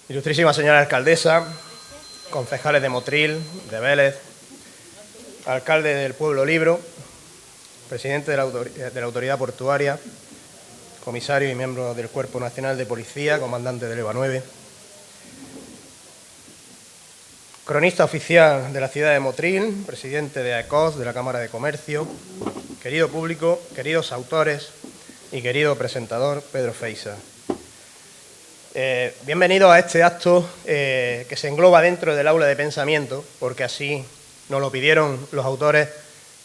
Ilustrísima señora alcaldesa, concejales de Motril, de Vélez, alcalde del Pueblo Libro, presidente de la Autoridad Portuaria, comisario y miembro del Cuerpo Nacional de Policía, comandante del EVA 9, cronista oficial de la ciudad de Motril, presidente de AECOS, de la Cámara de Comercio, querido público, queridos autores y querido presentador Pedro Feixa. Bienvenidos a este acto que se engloba dentro del aula de pensamiento, porque así nos lo pidieron los autores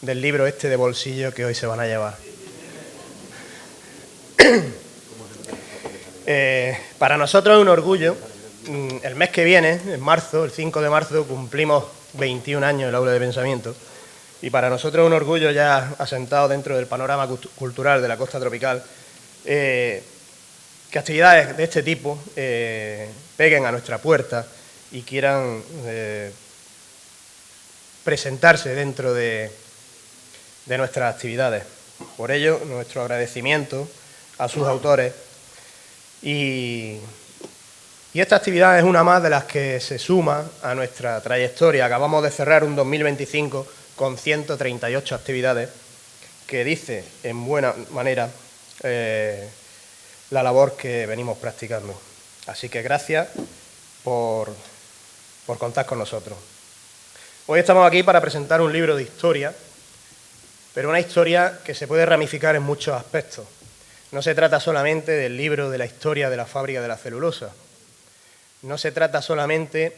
del libro este de bolsillo que hoy se van a llevar. Para nosotros es un orgullo. El mes que viene, en marzo, el 5 de marzo, cumplimos 21 años del aula de pensamiento. Y para nosotros es un orgullo ya asentado dentro del panorama cultural de la costa tropical, que actividades de este tipo peguen a nuestra puerta y quieran presentarse dentro de nuestras actividades. Por ello, nuestro agradecimiento a sus autores. Y esta actividad es una más de las que se suma a nuestra trayectoria. Acabamos de cerrar un 2025 con 138 actividades, que dice en buena manera la labor que venimos practicando. Así que gracias por contar con nosotros. Hoy estamos aquí para presentar un libro de historia, pero una historia que se puede ramificar en muchos aspectos. No se trata solamente del libro de la historia de la fábrica de la celulosa. No se trata solamente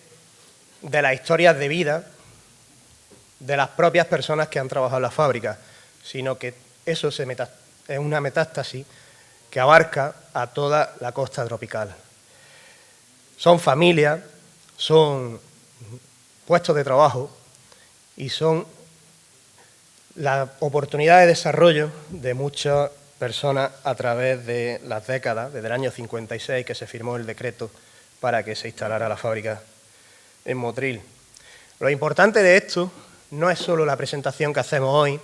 de las historias de vida de las propias personas que han trabajado en la fábrica, sino que eso es una metástasis que abarca a toda la costa tropical. Son familias, son puestos de trabajo y son la oportunidad de desarrollo de muchas personas a través de las décadas, desde el año 56 que se firmó el decreto para que se instalara la fábrica en Motril. Lo importante de esto no es solo la presentación que hacemos hoy,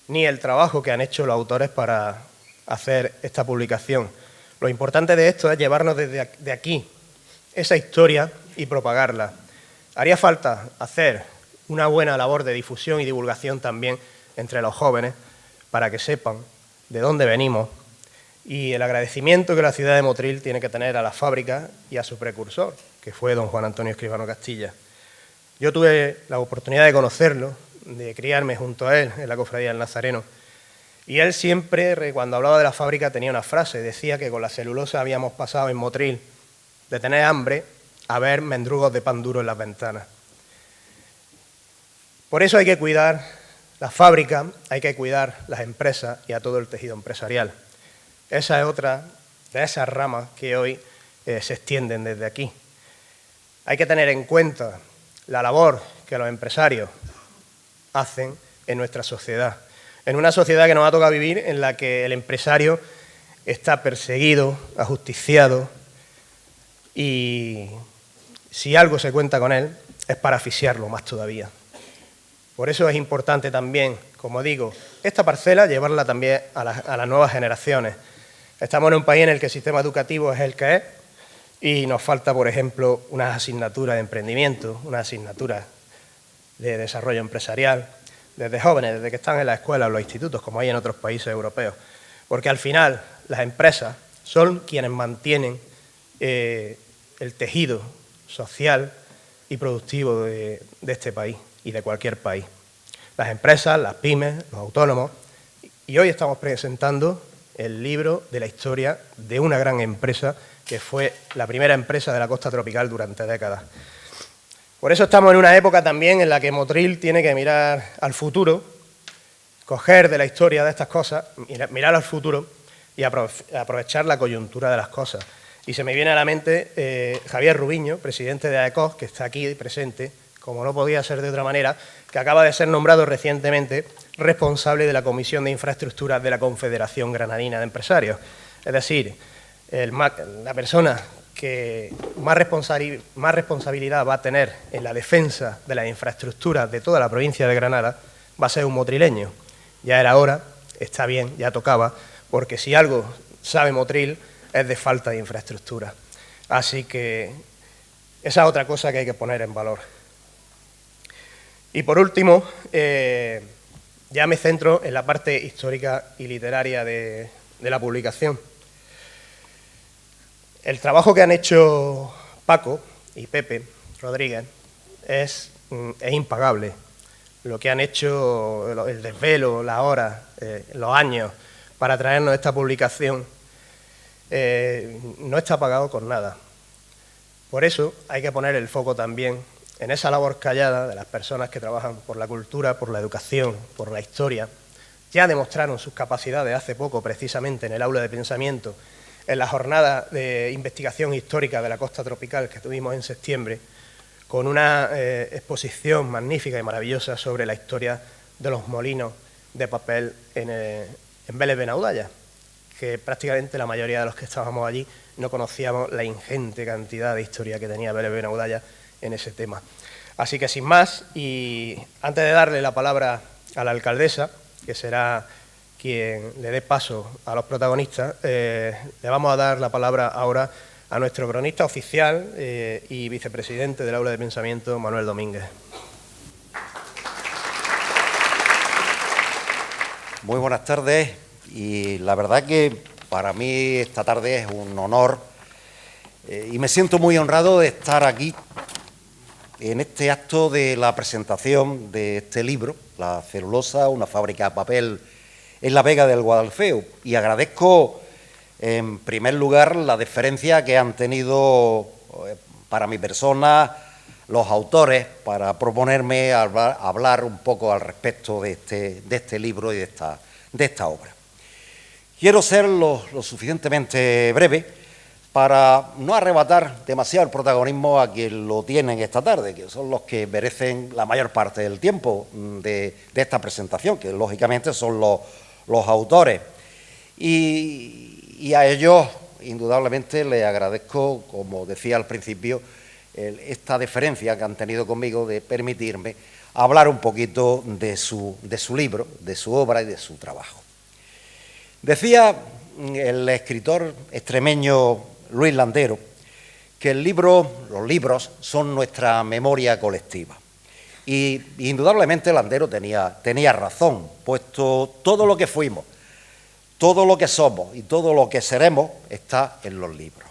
ni el trabajo que han hecho los autores para hacer esta publicación. Lo importante de esto es llevarnos desde aquí esa historia y propagarla. Haría falta hacer una buena labor de difusión y divulgación también entre los jóvenes para que sepan de dónde venimos y el agradecimiento que la ciudad de Motril tiene que tener a la fábrica y a su precursor, que fue don Juan Antonio Escribano Castilla. Yo tuve la oportunidad de conocerlo, de criarme junto a él en la Cofradía del Nazareno. Y él siempre, cuando hablaba de la fábrica, tenía una frase. Decía que con la celulosa habíamos pasado en Motril de tener hambre a ver mendrugos de pan duro en las ventanas. Por eso hay que cuidar la fábrica, hay que cuidar las empresas y a todo el tejido empresarial. Esa es otra de esas ramas que hoy se extienden desde aquí. Hay que tener en cuenta la labor que los empresarios hacen en nuestra sociedad. En una sociedad que nos ha tocado vivir en la que el empresario está perseguido, ajusticiado y si algo se cuenta con él es para asfixiarlo más todavía. Por eso es importante también, como digo, esta parcela llevarla también a las nuevas generaciones. Estamos en un país en el que el sistema educativo es el que es y nos falta, por ejemplo, una asignatura de emprendimiento, una asignatura de desarrollo empresarial, desde jóvenes, desde que están en la escuela o en los institutos, como hay en otros países europeos. Porque al final las empresas son quienes mantienen el tejido social y productivo de este país y de cualquier país. Las empresas, las pymes, los autónomos. Y hoy estamos presentando el libro de la historia de una gran empresa que fue la primera empresa de la costa tropical durante décadas. Por eso estamos en una época también en la que Motril tiene que mirar al futuro, coger de la historia de estas cosas, mirar al futuro y aprovechar la coyuntura de las cosas. Y se me viene a la mente Javier Rubiño, presidente de AECOS, que está aquí presente, como no podía ser de otra manera, que acaba de ser nombrado recientemente responsable de la Comisión de Infraestructuras de la Confederación Granadina de Empresarios. Es decir, la persona que más responsabilidad va a tener en la defensa de las infraestructuras de toda la provincia de Granada va a ser un motrileño. Ya era hora, está bien, ya tocaba, porque si algo sabe Motril es de falta de infraestructura. Así que esa es otra cosa que hay que poner en valor. Y por último, ya me centro en la parte histórica y literaria de la publicación. El trabajo que han hecho Paco y Pepe Rodríguez es impagable. Lo que han hecho, el desvelo, las horas, los años para traernos esta publicación, no está pagado con nada. Por eso hay que poner el foco también en esa labor callada de las personas que trabajan por la cultura, por la educación, por la historia. Ya demostraron sus capacidades hace poco, precisamente en el aula de pensamiento, en la jornada de investigación histórica de la costa tropical que tuvimos en septiembre, con una exposición magnífica y maravillosa sobre la historia de los molinos de papel en Vélez Benaudalla, que prácticamente la mayoría de los que estábamos allí no conocíamos la ingente cantidad de historia que tenía Vélez Benaudalla en ese tema. Así que sin más, y antes de darle la palabra a la alcaldesa, que será quien le dé paso a los protagonistas, le vamos a dar la palabra ahora a nuestro cronista oficial y vicepresidente del Aula de Pensamiento, Manuel Domínguez. Muy buenas tardes, y la verdad que para mí esta tarde es un honor y me siento muy honrado de estar aquí en este acto de la presentación de este libro, La celulosa, una fábrica de papel en la Vega del Guadalfeo, y agradezco en primer lugar la deferencia que han tenido para mi persona los autores para proponerme hablar un poco al respecto de este libro y de esta obra. Quiero ser lo suficientemente breve para no arrebatar demasiado el protagonismo a quien lo tienen esta tarde, que son los que merecen la mayor parte del tiempo de esta presentación, que lógicamente son los autores. Y a ellos, indudablemente, les agradezco, como decía al principio, esta deferencia que han tenido conmigo de permitirme hablar un poquito de su libro, de su obra y de su trabajo. Decía el escritor extremeño Luis Landero que los libros son nuestra memoria colectiva. Y indudablemente Landero tenía razón, puesto todo lo que fuimos, todo lo que somos y todo lo que seremos está en los libros.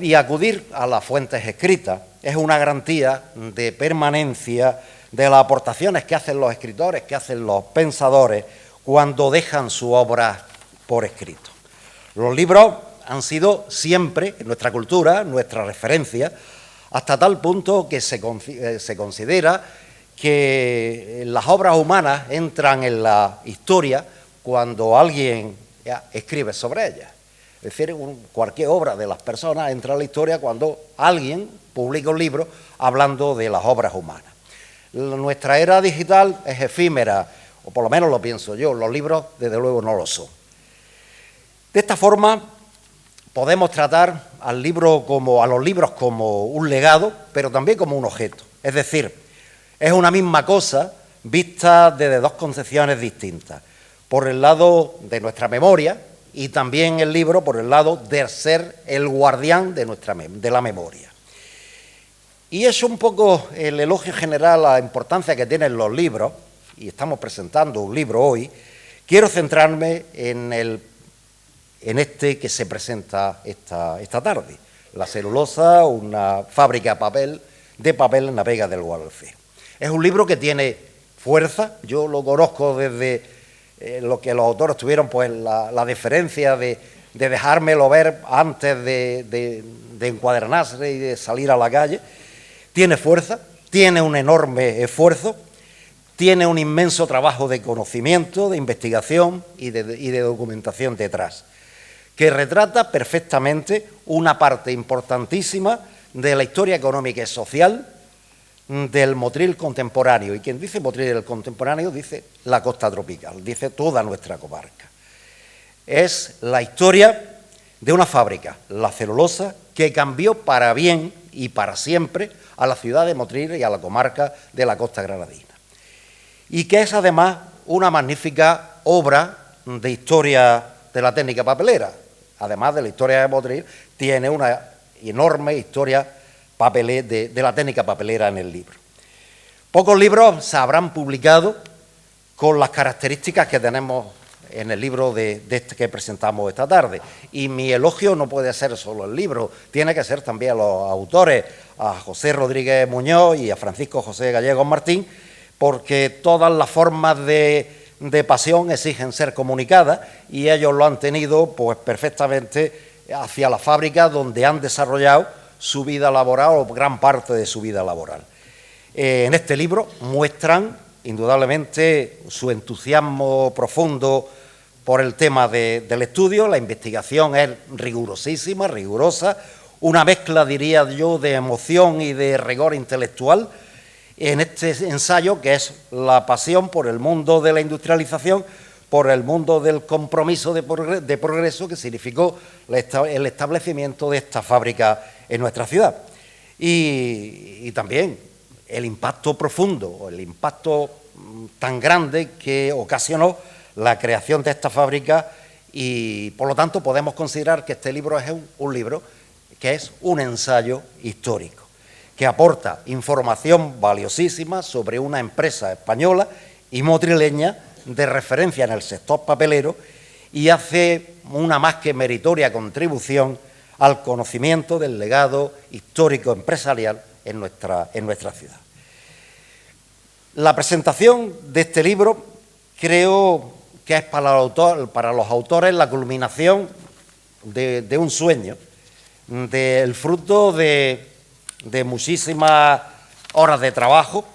Y acudir a las fuentes escritas es una garantía de permanencia de las aportaciones que hacen los escritores, que hacen los pensadores cuando dejan su obra por escrito. Los libros han sido siempre en nuestra cultura nuestra referencia, hasta tal punto que se considera que las obras humanas entran en la historia cuando alguien escribe sobre ellas. Es decir, cualquier obra de las personas entra en la historia cuando alguien publica un libro hablando de las obras humanas. Nuestra era digital es efímera, o por lo menos lo pienso yo, los libros desde luego no lo son. De esta forma podemos tratar a los libros como un legado, pero también como un objeto. Es decir, es una misma cosa vista desde dos concepciones distintas. Por el lado de nuestra memoria y también el libro por el lado de ser el guardián de la memoria. Y es un poco el elogio general a la importancia que tienen los libros, y estamos presentando un libro hoy. Quiero centrarme en este que se presenta esta tarde, La celulosa, una fábrica de papel en la Vega del Guadalfeo. Es un libro que tiene fuerza, yo lo conozco desde lo que los autores tuvieron, pues la deferencia de dejármelo ver antes de encuadernarse y de salir a la calle. Tiene fuerza, tiene un enorme esfuerzo, tiene un inmenso trabajo de conocimiento, de investigación y de documentación detrás, que retrata perfectamente una parte importantísima de la historia económica y social del Motril contemporáneo. Y quien dice Motril del contemporáneo dice la costa tropical, dice toda nuestra comarca. Es la historia de una fábrica, la celulosa, que cambió para bien y para siempre a la ciudad de Motril y a la comarca de la Costa Granadina. Y que es además una magnífica obra de historia de la técnica papelera. Además de la historia de Motril, tiene una enorme historia de la técnica papelera en el libro. Pocos libros se habrán publicado con las características que tenemos en el libro de este que presentamos esta tarde. Y mi elogio no puede ser solo el libro, tiene que ser también a los autores, a José Rodríguez Muñoz y a Francisco José Gallegos Martín, porque todas las formas de pasión exigen ser comunicadas y ellos lo han tenido pues perfectamente hacia la fábrica donde han desarrollado su vida laboral o gran parte de su vida laboral. En este libro muestran indudablemente su entusiasmo profundo por el tema del estudio. La investigación es rigurosísima, rigurosa, una mezcla, diría yo, de emoción y de rigor intelectual en este ensayo, que es la pasión por el mundo de la industrialización, por el mundo del compromiso de progreso que significó el establecimiento de esta fábrica en nuestra ciudad. Y también el impacto profundo, el impacto tan grande que ocasionó la creación de esta fábrica, y por lo tanto podemos considerar que este libro es un libro que es un ensayo histórico, que aporta información valiosísima sobre una empresa española y motrileña de referencia en el sector papelero y hace una más que meritoria contribución al conocimiento del legado histórico empresarial en nuestra ciudad. La presentación de este libro creo que es para los autores la culminación de un sueño, del fruto de muchísimas horas de trabajo,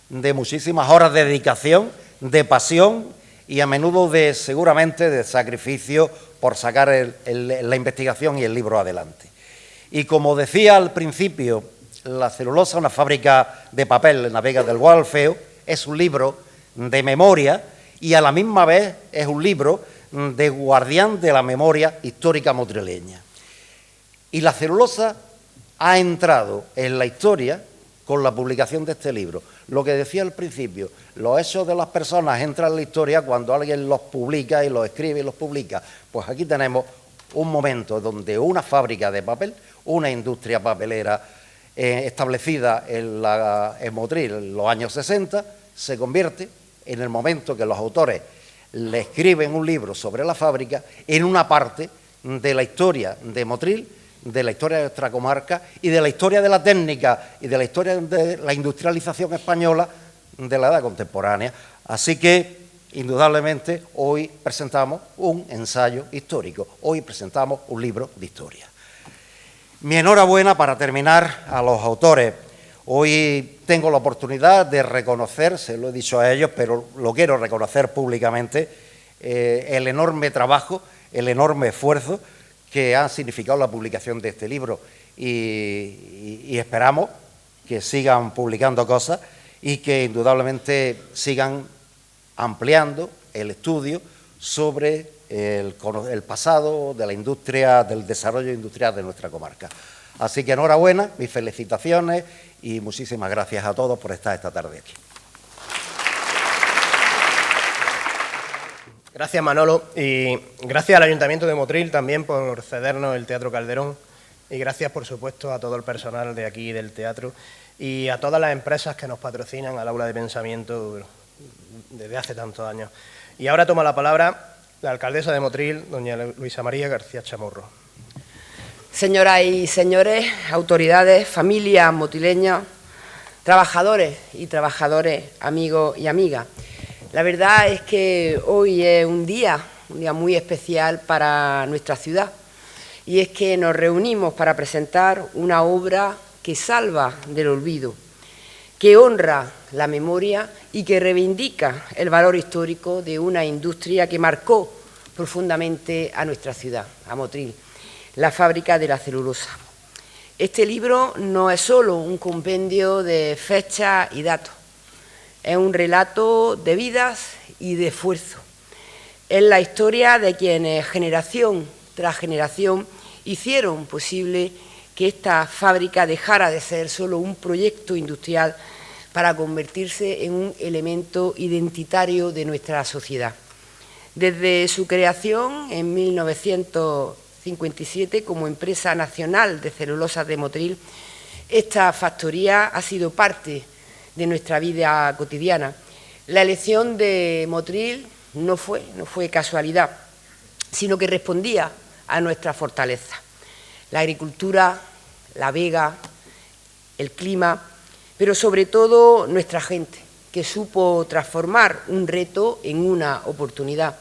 de muchísimas horas de dedicación, de pasión y a menudo seguramente de sacrificio por sacar la investigación y el libro adelante. Y como decía al principio, la celulosa, una fábrica de papel en la Vega del Guadalfeo, es un libro de memoria y a la misma vez es un libro de guardián de la memoria histórica motrileña. Y la celulosa ha entrado en la historia con la publicación de este libro. Lo que decía al principio, los hechos de las personas entran en la historia cuando alguien los publica y los escribe y los publica. Pues aquí tenemos un momento donde una fábrica de papel, una industria papelera establecida en Motril en los años 60, se convierte, en el momento que los autores le escriben un libro sobre la fábrica, en una parte de la historia de Motril, de la historia de nuestra comarca y de la historia de la técnica y de la historia de la industrialización española de la edad contemporánea. Así que, indudablemente, hoy presentamos un ensayo histórico, hoy presentamos un libro de historia. Mi enhorabuena, para terminar, a los autores. Hoy tengo la oportunidad de reconocer, se lo he dicho a ellos, pero lo quiero reconocer públicamente, el enorme trabajo, el enorme esfuerzo que ha significado la publicación de este libro y esperamos que sigan publicando cosas y que indudablemente sigan ampliando el estudio sobre el pasado de la industria, del desarrollo industrial de nuestra comarca. Así que enhorabuena, mis felicitaciones y muchísimas gracias a todos por estar esta tarde aquí. Gracias, Manolo, y gracias al Ayuntamiento de Motril también por cedernos el Teatro Calderón, y gracias, por supuesto, a todo el personal de aquí del teatro y a todas las empresas que nos patrocinan al Aula de Pensamiento desde hace tantos años. Y ahora toma la palabra la alcaldesa de Motril, doña Luisa María García Chamorro. Señoras y señores, autoridades, familias motrileñas, trabajadores y trabajadores, amigos y amigas. La verdad es que hoy es un día muy especial para nuestra ciudad, y es que nos reunimos para presentar una obra que salva del olvido, que honra la memoria y que reivindica el valor histórico de una industria que marcó profundamente a nuestra ciudad, a Motril, la fábrica de la celulosa. Este libro no es solo un compendio de fechas y datos, es un relato de vidas y de esfuerzo. Es la historia de quienes, generación tras generación hicieron posible que esta fábrica dejara de ser solo un proyecto industrial para convertirse en un elemento identitario de nuestra sociedad. Desde su creación en 1957 como empresa nacional de celulosas de Motril, esta factoría ha sido parte de nuestra vida cotidiana. La elección de Motril no fue casualidad, sino que respondía a nuestra fortaleza. La agricultura, la vega, el clima, pero sobre todo nuestra gente, que supo transformar un reto en una oportunidad.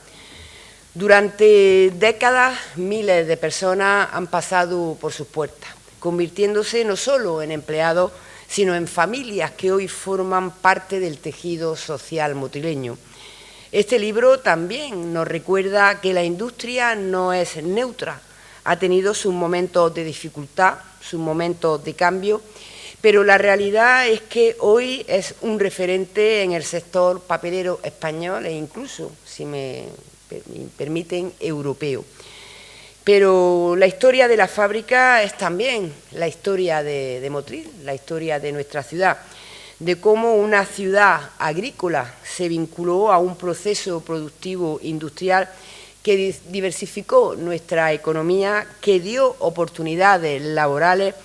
Durante décadas, miles de personas han pasado por sus puertas, convirtiéndose no solo en empleados, sino en familias que hoy forman parte del tejido social motrileño. Este libro también nos recuerda que la industria no es neutra, ha tenido sus momentos de dificultad, sus momentos de cambio, pero la realidad es que hoy es un referente en el sector papelero español e incluso, si me permiten, europeo. Pero la historia de la fábrica es también la historia de Motril, la historia de nuestra ciudad, de cómo una ciudad agrícola se vinculó a un proceso productivo industrial que diversificó nuestra economía, que dio oportunidades laborales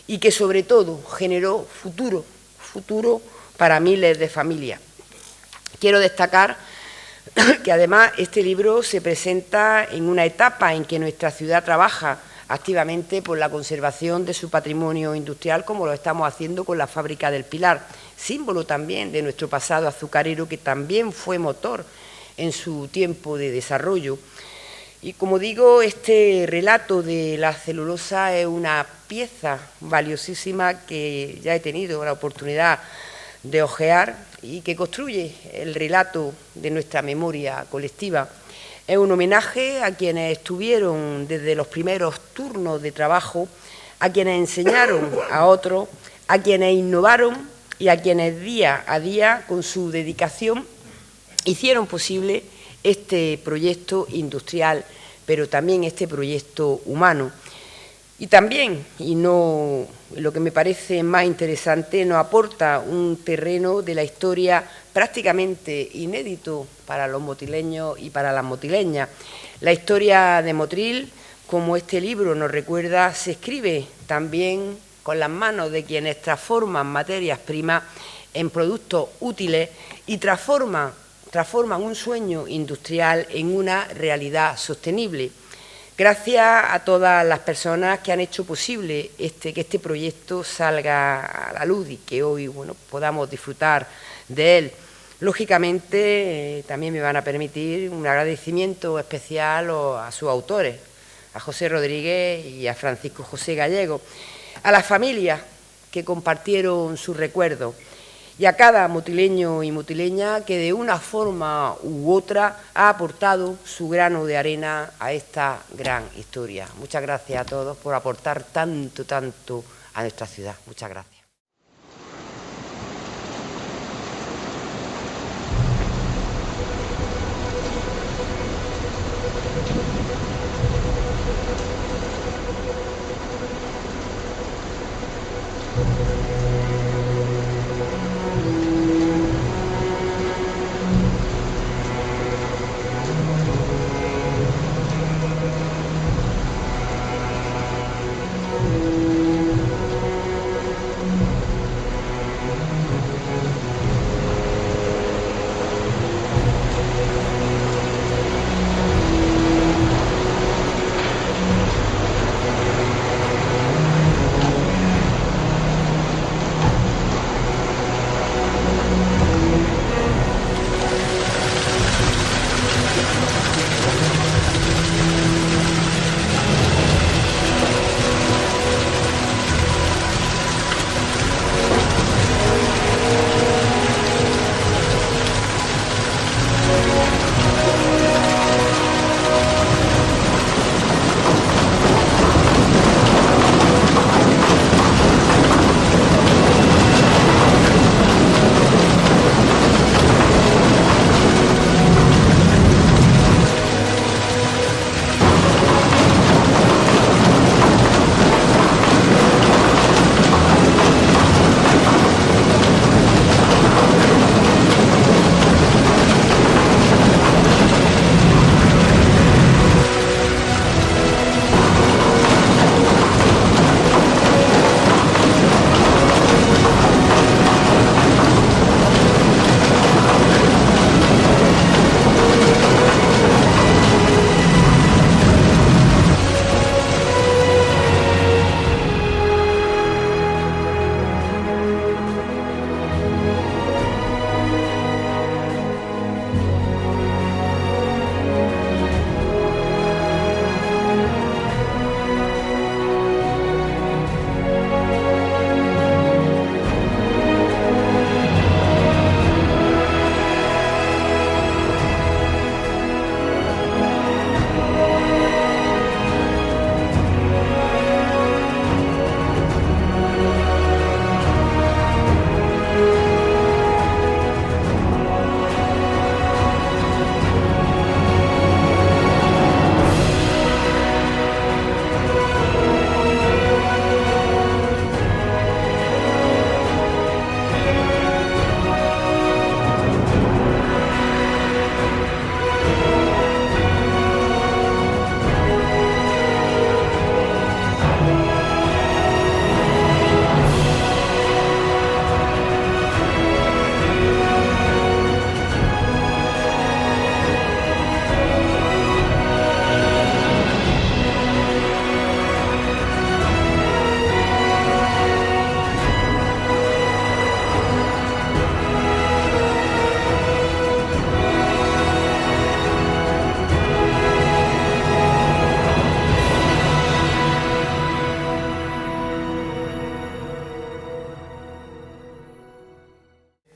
y que sobre todo generó futuro para miles de familias. Quiero destacar que además este libro se presenta en una etapa en que nuestra ciudad trabaja activamente por la conservación de su patrimonio industrial, como lo estamos haciendo con la fábrica del Pilar, símbolo también de nuestro pasado azucarero, que también fue motor en su tiempo de desarrollo. Y como digo, este relato de la celulosa es una pieza valiosísima que ya he tenido la oportunidad de hojear y que construye el relato de nuestra memoria colectiva. Es un homenaje a quienes estuvieron desde los primeros turnos de trabajo, a quienes enseñaron a otros, a quienes innovaron y a quienes día a día, con su dedicación, hicieron posible este proyecto industrial, pero también este proyecto humano. Y también, y no lo que me parece más interesante, nos aporta un terreno de la historia prácticamente inédito para los motrileños y para las motrileñas. La historia de Motril, como este libro nos recuerda, se escribe también con las manos de quienes transforman materias primas en productos útiles y transforman un sueño industrial en una realidad sostenible. Gracias a todas las personas que han hecho posible que este proyecto salga a la luz y que hoy podamos disfrutar de él. Lógicamente, también me van a permitir un agradecimiento especial a sus autores, a José Rodríguez y a Francisco José Gallego, a las familias que compartieron sus recuerdos, y a cada motrileño y motrileña que de una forma u otra ha aportado su grano de arena a esta gran historia. Muchas gracias a todos por aportar tanto a nuestra ciudad. Muchas gracias.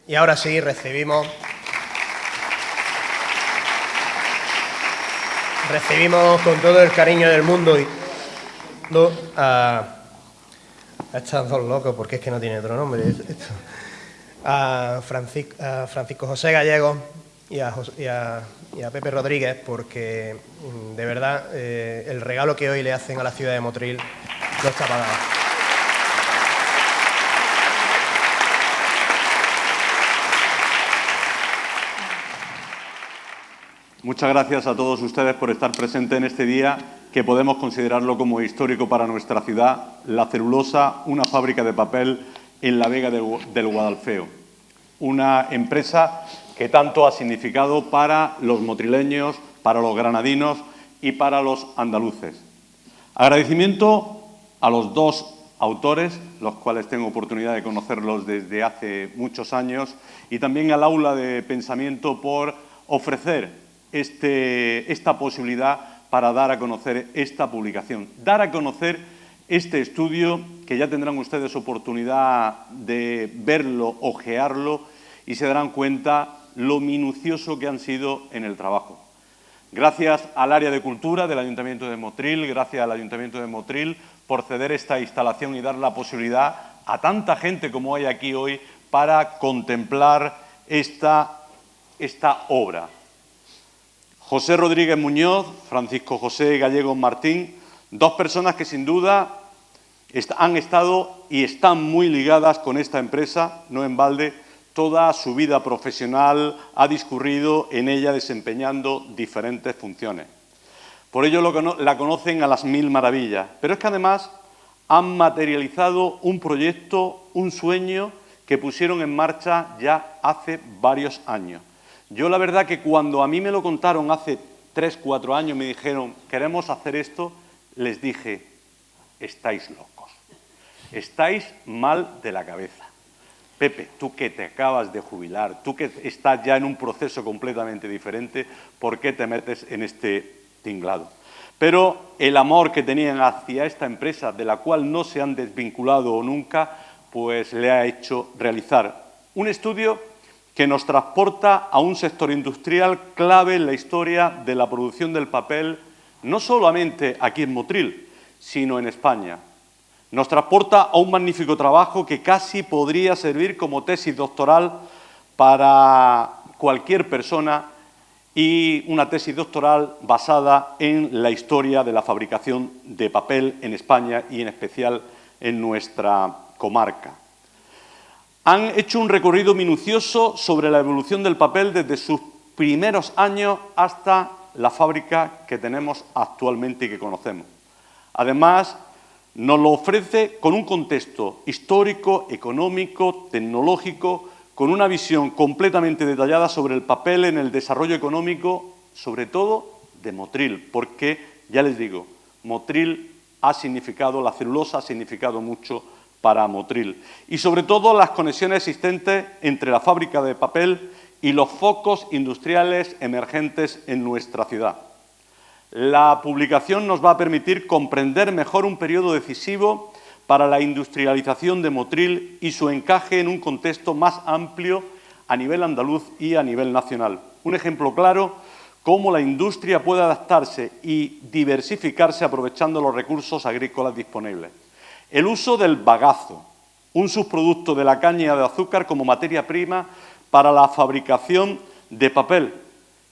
Y ahora sí, recibimos con todo el cariño del mundo a estos dos locos, porque es que no tiene otro nombre, a Francisco José Gallego y a Pepe Rodríguez, porque de verdad el regalo que hoy le hacen a la ciudad de Motril no está pagado. Muchas gracias a todos ustedes por estar presentes en este día que podemos considerarlo como histórico para nuestra ciudad, La Celulosa, una fábrica de papel en la Vega del Guadalfeo. Una empresa que tanto ha significado para los motrileños, para los granadinos y para los andaluces. Agradecimiento a los dos autores, los cuales tengo oportunidad de conocerlos desde hace muchos años, y también al Aula de Pensamiento por ofrecer esta posibilidad para dar a conocer esta publicación, dar a conocer este estudio que ya tendrán ustedes oportunidad de verlo, ojearlo y se darán cuenta lo minucioso que han sido en el trabajo. Gracias al área de cultura del Ayuntamiento de Motril, gracias al Ayuntamiento de Motril por ceder esta instalación y dar la posibilidad a tanta gente como hay aquí hoy para contemplar esta obra. José Rodríguez Muñoz, Francisco José Gallego Martín, dos personas que sin duda han estado y están muy ligadas con esta empresa, no en balde. Toda su vida profesional ha discurrido en ella desempeñando diferentes funciones. Por ello la conocen a las mil maravillas, pero es que además han materializado un proyecto, un sueño que pusieron en marcha ya hace varios años. Yo la verdad que cuando a mí me lo contaron hace 3, 4 años, me dijeron, queremos hacer esto, les dije, estáis locos, estáis mal de la cabeza. Pepe, tú que te acabas de jubilar, tú que estás ya en un proceso completamente diferente, ¿por qué te metes en este tinglado? Pero el amor que tenían hacia esta empresa, de la cual no se han desvinculado nunca, pues le ha hecho realizar un estudio que nos transporta a un sector industrial clave en la historia de la producción del papel, no solamente aquí en Motril, sino en España. Nos transporta a un magnífico trabajo que casi podría servir como tesis doctoral para cualquier persona y una tesis doctoral basada en la historia de la fabricación de papel en España y en especial en nuestra comarca. Han hecho un recorrido minucioso sobre la evolución del papel desde sus primeros años hasta la fábrica que tenemos actualmente y que conocemos. Además, nos lo ofrece con un contexto histórico, económico, tecnológico, con una visión completamente detallada sobre el papel en el desarrollo económico, sobre todo de Motril, porque, ya les digo, Motril ha significado, la celulosa ha significado mucho para Motril. Y sobre todo las conexiones existentes entre la fábrica de papel y los focos industriales emergentes en nuestra ciudad. La publicación nos va a permitir comprender mejor un periodo decisivo para la industrialización de Motril y su encaje en un contexto más amplio a nivel andaluz y a nivel nacional. Un ejemplo claro, cómo la industria puede adaptarse y diversificarse aprovechando los recursos agrícolas disponibles. El uso del bagazo, un subproducto de la caña de azúcar como materia prima para la fabricación de papel,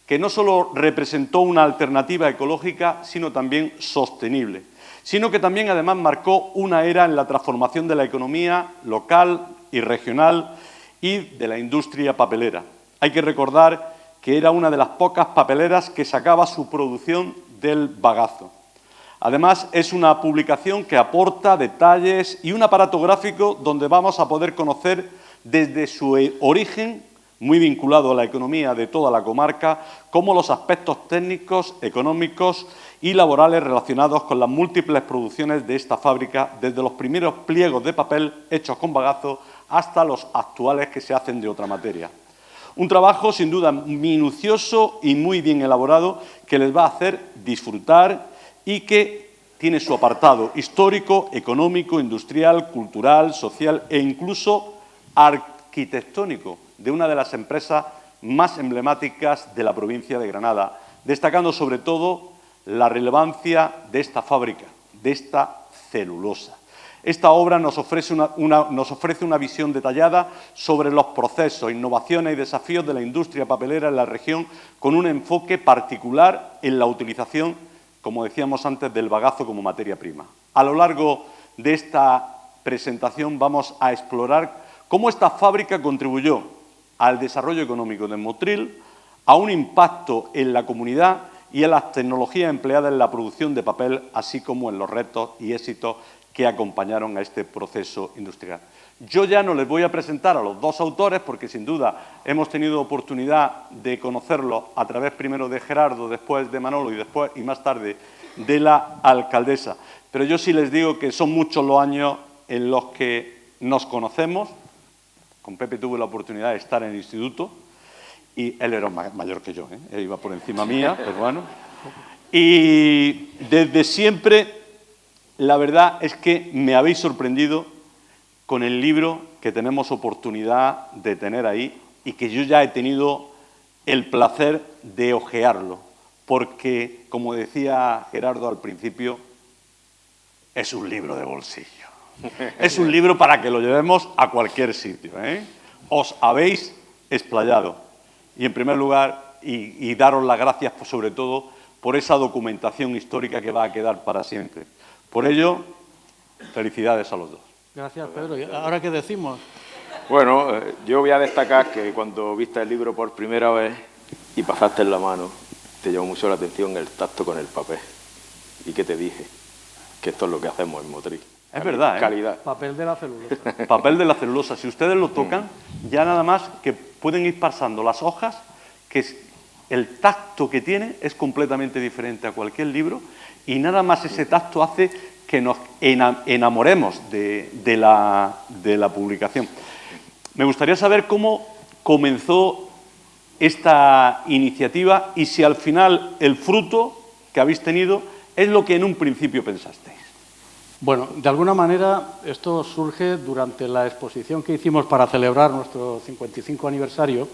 que no solo representó una alternativa ecológica, sino también sostenible, sino que también además marcó una era en la transformación de la economía local y regional y de la industria papelera. Hay que recordar que era una de las pocas papeleras que sacaba su producción del bagazo. Además, es una publicación que aporta detalles y un aparato gráfico donde vamos a poder conocer desde su origen, muy vinculado a la economía de toda la comarca, como los aspectos técnicos, económicos y laborales relacionados con las múltiples producciones de esta fábrica, desde los primeros pliegos de papel hechos con bagazo hasta los actuales que se hacen de otra materia. Un trabajo, sin duda, minucioso y muy bien elaborado que les va a hacer disfrutar y que tiene su apartado histórico, económico, industrial, cultural, social e incluso arquitectónico. de una de las empresas más emblemáticas de la provincia de Granada, destacando sobre todo la relevancia de esta fábrica, de esta celulosa. Esta obra nos ofrece una visión detallada sobre los procesos, innovaciones y desafíos de la industria papelera en la región, con un enfoque particular en la utilización, como decíamos antes, del bagazo como materia prima. A lo largo de esta presentación vamos a explorar cómo esta fábrica contribuyó al desarrollo económico de Motril, a un impacto en la comunidad y en las tecnologías empleadas en la producción de papel, así como en los retos y éxitos que acompañaron a este proceso industrial. Yo ya no les voy a presentar a los dos autores porque, sin duda, hemos tenido oportunidad de conocerlos a través primero de Gerardo, después de Manolo y más tarde de la alcaldesa. Pero yo sí les digo que son muchos los años en los que nos conocemos. Con Pepe tuve la oportunidad de estar en el instituto y él era mayor que yo, él iba por encima mía, pero bueno. Y desde siempre, la verdad es que me habéis sorprendido con el libro que tenemos oportunidad de tener ahí y que yo ya he tenido el placer de hojearlo, porque, como decía Gerardo al principio, es un libro de bolsillo. Es un libro para que lo llevemos a cualquier sitio. Os habéis explayado. Y, en primer lugar, y daros las gracias, sobre todo, por esa documentación histórica que va a quedar para siempre. Por ello, felicidades a los dos. Gracias, Pedro. ¿Y ahora qué decimos? Bueno, yo voy a destacar que cuando viste el libro por primera vez y pasaste en la mano, te llamó mucho la atención el tacto con el papel. ¿Y qué te dije? Que esto es lo que hacemos en Motril. Es verdad, Calidad. Papel de la celulosa. Papel de la celulosa. Si ustedes lo tocan, ya nada más que pueden ir pasando las hojas, que el tacto que tiene es completamente diferente a cualquier libro y nada más ese tacto hace que nos enamoremos de la publicación. Me gustaría saber cómo comenzó esta iniciativa y si al final el fruto que habéis tenido es lo que en un principio pensasteis. Bueno, de alguna manera esto surge durante la exposición que hicimos para celebrar nuestro 55 aniversario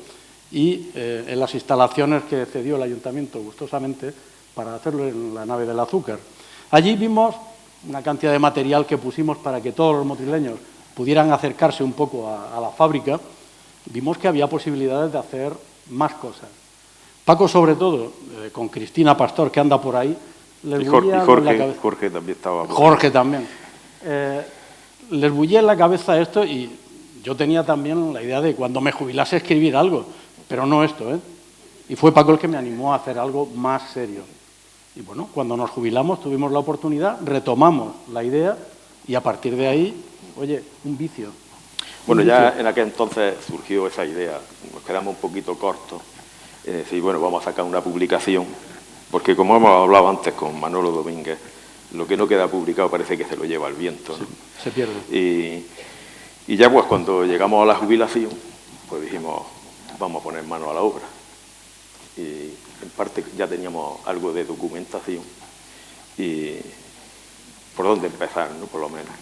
y en las instalaciones que cedió el Ayuntamiento gustosamente para hacerlo en la nave del azúcar. Allí vimos una cantidad de material que pusimos para que todos los motrileños pudieran acercarse un poco a la fábrica. Vimos que había posibilidades de hacer más cosas. Paco, sobre todo, con Cristina Pastor, que anda por ahí, les bullía en la cabeza. Jorge también estaba. Jorge también. Les bullía en la cabeza esto y yo tenía también la idea de cuando me jubilase escribir algo, pero no esto, Y fue Paco el que me animó a hacer algo más serio. Y bueno, cuando nos jubilamos tuvimos la oportunidad, retomamos la idea y a partir de ahí, oye, un vicio. Bueno, ya en aquel entonces surgió esa idea, nos quedamos un poquito cortos, es decir, bueno, vamos a sacar una publicación, porque como hemos hablado antes con Manolo Domínguez, lo que no queda publicado parece que se lo lleva el viento, ¿no? Se pierde. Y ya pues cuando llegamos a la jubilación, pues dijimos, vamos a poner mano a la obra. Y en parte ya teníamos algo de documentación y por dónde empezar, ¿no? Por lo menos.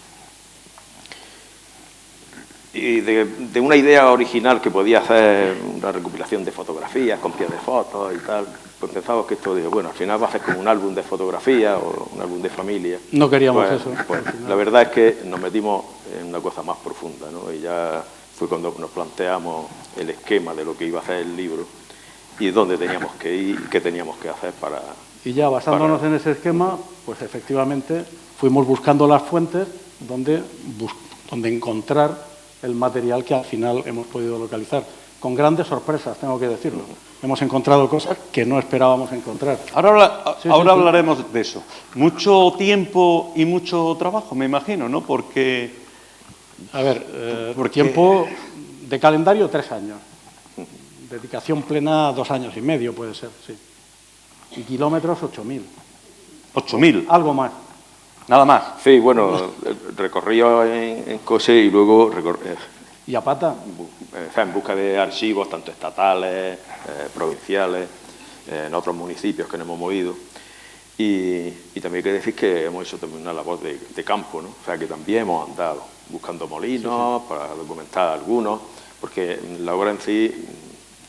Y de una idea original que podía hacer una recopilación de fotografías, copias de fotos y tal, pues pensábamos que esto, bueno, al final va a ser como un álbum de fotografías o un álbum de familia. No queríamos pues, eso. Pues, la verdad es que nos metimos en una cosa más profunda, ¿no? Y ya fue cuando nos planteamos el esquema de lo que iba a ser el libro y dónde teníamos que ir y qué teníamos que hacer para... Y ya basándonos en ese esquema, pues efectivamente fuimos buscando las fuentes donde encontrar el material que al final hemos podido localizar. Con grandes sorpresas, tengo que decirlo. Hemos encontrado cosas que no esperábamos encontrar. Ahora hablaremos de eso. Mucho tiempo y mucho trabajo, me imagino, ¿no? Porque... A ver, por tiempo de calendario 3 años. Dedicación plena 2 años y medio, puede ser, sí. Y kilómetros 8.000. 8.000. Algo más. Nada más. Sí, bueno, recorrido en coche y luego ¿Y a pata? en busca de archivos, tanto estatales, provinciales, en otros municipios que nos hemos movido. Y también hay que decir que hemos hecho también una labor de campo, ¿no? O sea, que también hemos andado buscando molinos para documentar algunos, porque la obra en sí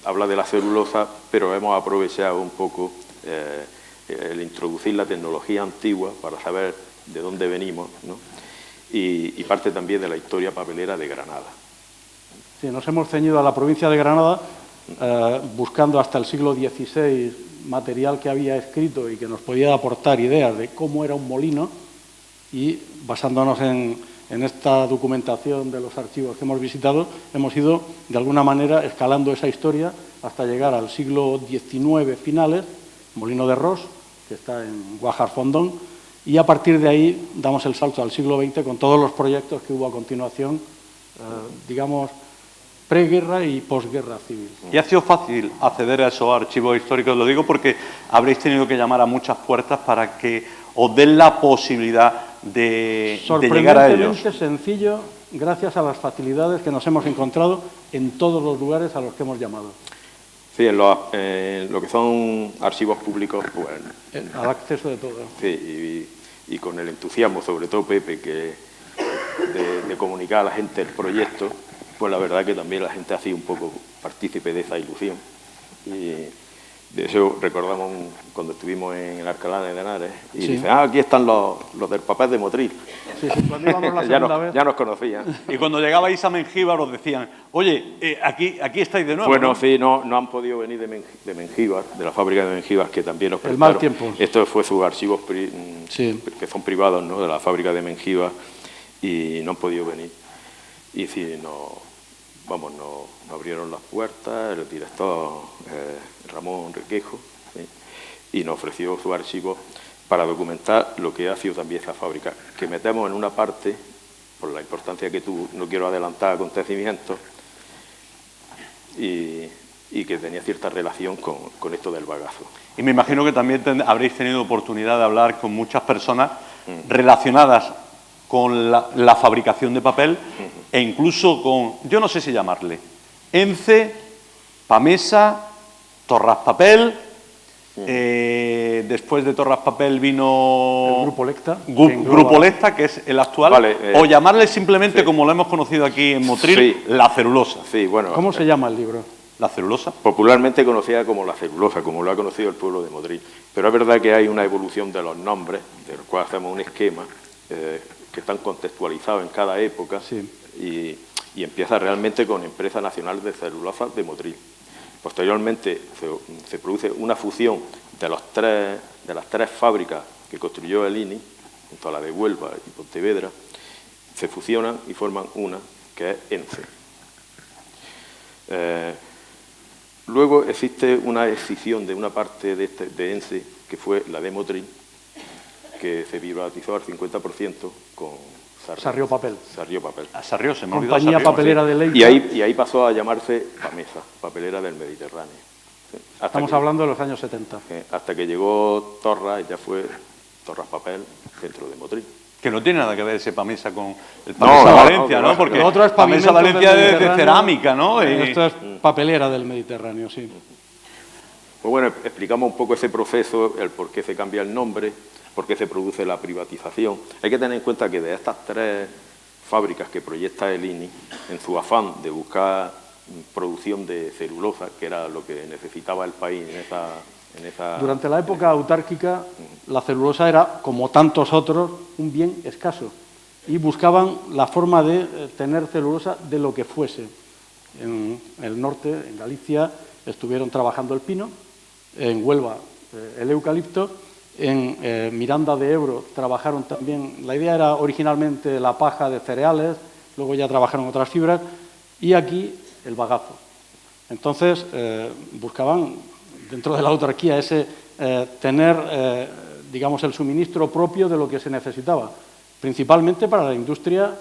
habla de la celulosa, pero hemos aprovechado un poco el introducir la tecnología antigua para saber de dónde venimos, ¿no? Y parte también de la historia papelera de Granada. Sí, nos hemos ceñido a la provincia de Granada, buscando hasta el siglo XVI material que había escrito y que nos podía aportar ideas de cómo era un molino, y basándonos en esta documentación de los archivos que hemos visitado, hemos ido de alguna manera escalando esa historia hasta llegar al siglo XIX finales, Molino de Ros, que está en Guajar-Fondón, y a partir de ahí damos el salto al siglo XX con todos los proyectos que hubo a continuación, digamos, preguerra y posguerra civil. ¿Y ha sido fácil acceder a esos archivos históricos? Lo digo porque habréis tenido que llamar a muchas puertas para que os den la posibilidad de llegar a ellos. Sorprendentemente sencillo, gracias a las facilidades que nos hemos encontrado en todos los lugares a los que hemos llamado. Sí, en lo que son archivos públicos, pues... Al acceso de todo. Sí, y con el entusiasmo, sobre todo Pepe, de comunicar a la gente el proyecto, pues la verdad que también la gente ha sido un poco partícipe de esa ilusión. Y de eso recordamos cuando estuvimos en el Alcalá de Henares y sí. dicen, aquí están los del papel de Motril. Sí, cuando íbamos la segunda vez. Ya nos conocían. Y cuando llegabais a Mengíbar os decían, oye, aquí estáis de nuevo. Bueno, ¿no? sí, no han podido venir de Mengíbar, de la fábrica de Mengíbar, que también nos prestaron. El mal tiempo. Esto fue sus archivos sí. que son privados, ¿no?, de la fábrica de Mengíbar, y no han podido venir. Y sí, nos abrieron las puertas el director Ramón Requejo, ¿sí?, y nos ofreció su archivo para documentar lo que ha sido también esa fábrica, que metemos en una parte, por la importancia que tuvo, no quiero adelantar acontecimientos, y que tenía cierta relación con esto del bagazo. Y me imagino que también habréis tenido oportunidad de hablar con muchas personas relacionadas con la fabricación de papel e incluso con, yo no sé si llamarle, ENCE, Pamesa, Torras Papel, después de Torras Papel vino... El Grupo Lecta. Grupo Lecta, que es el actual, vale, o llamarle simplemente, sí, como lo hemos conocido aquí en Motril, sí, la celulosa. Sí, bueno, ¿Cómo se llama el libro? La celulosa. Popularmente conocida como la celulosa, como lo ha conocido el pueblo de Motril. Pero es verdad que hay una evolución de los nombres, de los cuales hacemos un esquema, que están contextualizados en cada época, sí, y empieza realmente con Empresa Nacional de Celulosa de Motril. Posteriormente se produce una fusión de las tres fábricas que construyó el INI, junto a la de Huelva y Pontevedra, se fusionan y forman una, que es ENCE. Luego existe una escisión de una parte de ENCE, que fue la de Motril, que se privatizó al 50% con Sarrió Papel. Sarrió Papel. Sarrió, se me ha olvidado. Compañía Sarrió, papelera sí. de Leite. Y ahí pasó a llamarse Pamesa, Papelera del Mediterráneo. Sí, Estamos hablando de los años 70. Hasta que llegó Torras, y ya fue Torras Papel, centro de Motril. Que no tiene nada que ver ese Pamesa con el Pamesa Valencia, ¿no? Porque lo otro es Pamesa Valencia es de cerámica, ¿no? Esto es papelera del Mediterráneo, sí. Pues bueno, explicamos un poco ese proceso, el por qué se cambia el nombre, por qué se produce la privatización. Hay que tener en cuenta que de estas tres fábricas que proyecta el INI, en su afán de buscar producción de celulosa, que era lo que necesitaba el país en esa... Durante la época autárquica, la celulosa era, como tantos otros, un bien escaso. Y buscaban la forma de tener celulosa de lo que fuese. En el norte, en Galicia, estuvieron trabajando el pino, en Huelva el eucalipto, en Miranda de Ebro trabajaron también, la idea era originalmente la paja de cereales, luego ya trabajaron otras fibras, y aquí el bagazo. Entonces buscaban, dentro de la autarquía, tener, digamos, el suministro propio de lo que se necesitaba, principalmente para la industria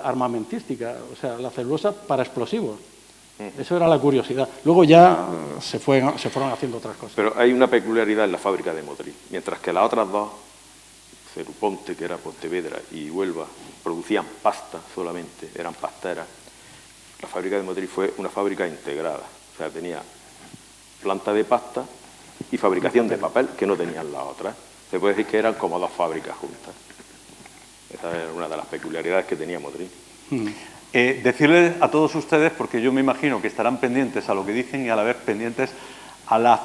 armamentística, o sea, la celulosa para explosivos. Eso era la curiosidad. Luego ya se fueron haciendo otras cosas. Pero hay una peculiaridad en la fábrica de Motril. Mientras que las otras dos, Ceruponte, que era Pontevedra, y Huelva, producían pasta solamente, eran pasteras, la fábrica de Motril fue una fábrica integrada. O sea, tenía planta de pasta y fabricación de papel, que no tenían las otras. Se puede decir que eran como dos fábricas juntas. Esa era una de las peculiaridades que tenía Motril. Decirles a todos ustedes, porque yo me imagino que estarán pendientes a lo que dicen y a la vez pendientes a las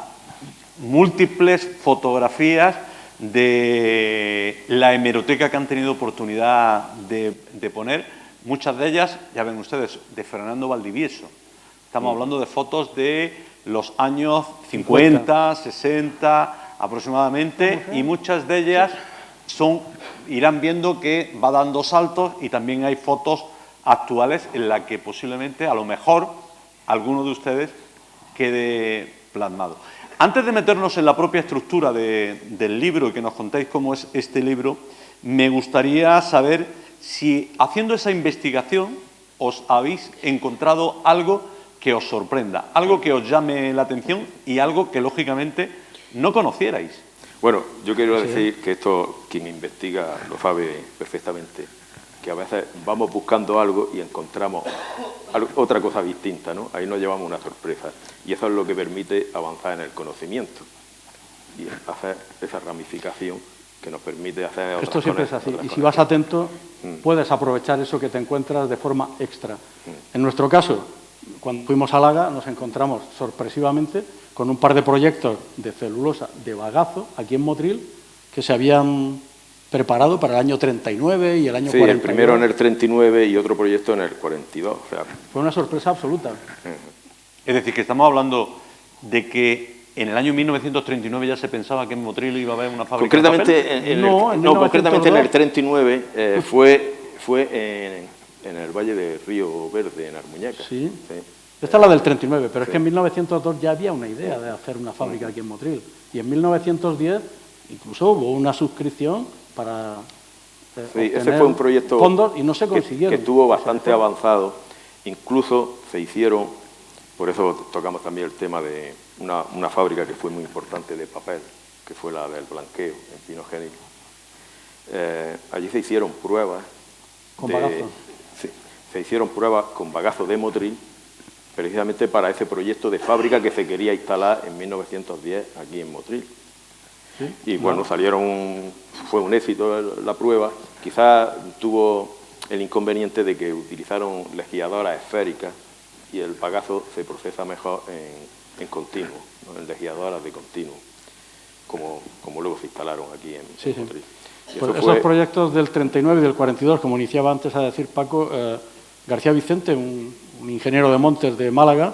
múltiples fotografías de la hemeroteca que han tenido oportunidad de poner, muchas de ellas, ya ven ustedes, de Fernando Valdivieso. Estamos hablando de fotos de los años 50, 60 aproximadamente, y muchas de ellas irán viendo que va dando saltos, y también hay fotos actuales en las que posiblemente, a lo mejor, alguno de ustedes quede plasmado. Antes de meternos en la propia estructura del libro y que nos contéis cómo es este libro, me gustaría saber si, haciendo esa investigación, os habéis encontrado algo que os sorprenda, algo que os llame la atención y algo que, lógicamente, no conocierais. Bueno, yo quiero decir que esto, quien investiga lo sabe perfectamente, que a veces vamos buscando algo y encontramos otra cosa distinta, ¿no? Ahí nos llevamos una sorpresa. Y eso es lo que permite avanzar en el conocimiento y hacer esa ramificación que nos permite hacer otras cosas. Esto siempre es así. Y si vas atento, puedes aprovechar eso que te encuentras de forma extra. En nuestro caso, cuando fuimos a Laga, nos encontramos sorpresivamente con un par de proyectos de celulosa de bagazo, aquí en Motril, que se habían preparado para el año 39 y el año 42. Sí, el primero en el 39 y otro proyecto en el 42. O sea, fue una sorpresa absoluta. Es decir, que estamos hablando de que en el año 1939 ya se pensaba que en Motril iba a haber una fábrica de papel. Concretamente en el 39 fue en el Valle de Río Verde, en Armuñeca. Sí. Esta es la del 39, pero es que en 1902 ya había una idea de hacer una fábrica aquí en Motril. Y en 1910 incluso hubo una suscripción para ese fue un proyecto fondos y no se consiguieron. Que estuvo bastante avanzado. Incluso se hicieron, por eso tocamos también el tema de una fábrica que fue muy importante de papel, que fue la del Blanqueo, en Pinogénico. Allí se hicieron pruebas. ¿Con bagazo? Sí, se hicieron pruebas con bagazo de Motril, precisamente para ese proyecto de fábrica que se quería instalar en 1910 aquí en Motril. ¿Sí? Y bueno, fue un éxito la prueba. Quizás tuvo el inconveniente de que utilizaron legiadoras esféricas y el bagazo se procesa mejor en continuo, ¿no? En legiadoras de continuo, como luego se instalaron aquí en Motril. Pues esos proyectos del 39 y del 42, como iniciaba antes a decir Paco, García Vicente, un ingeniero de montes de Málaga,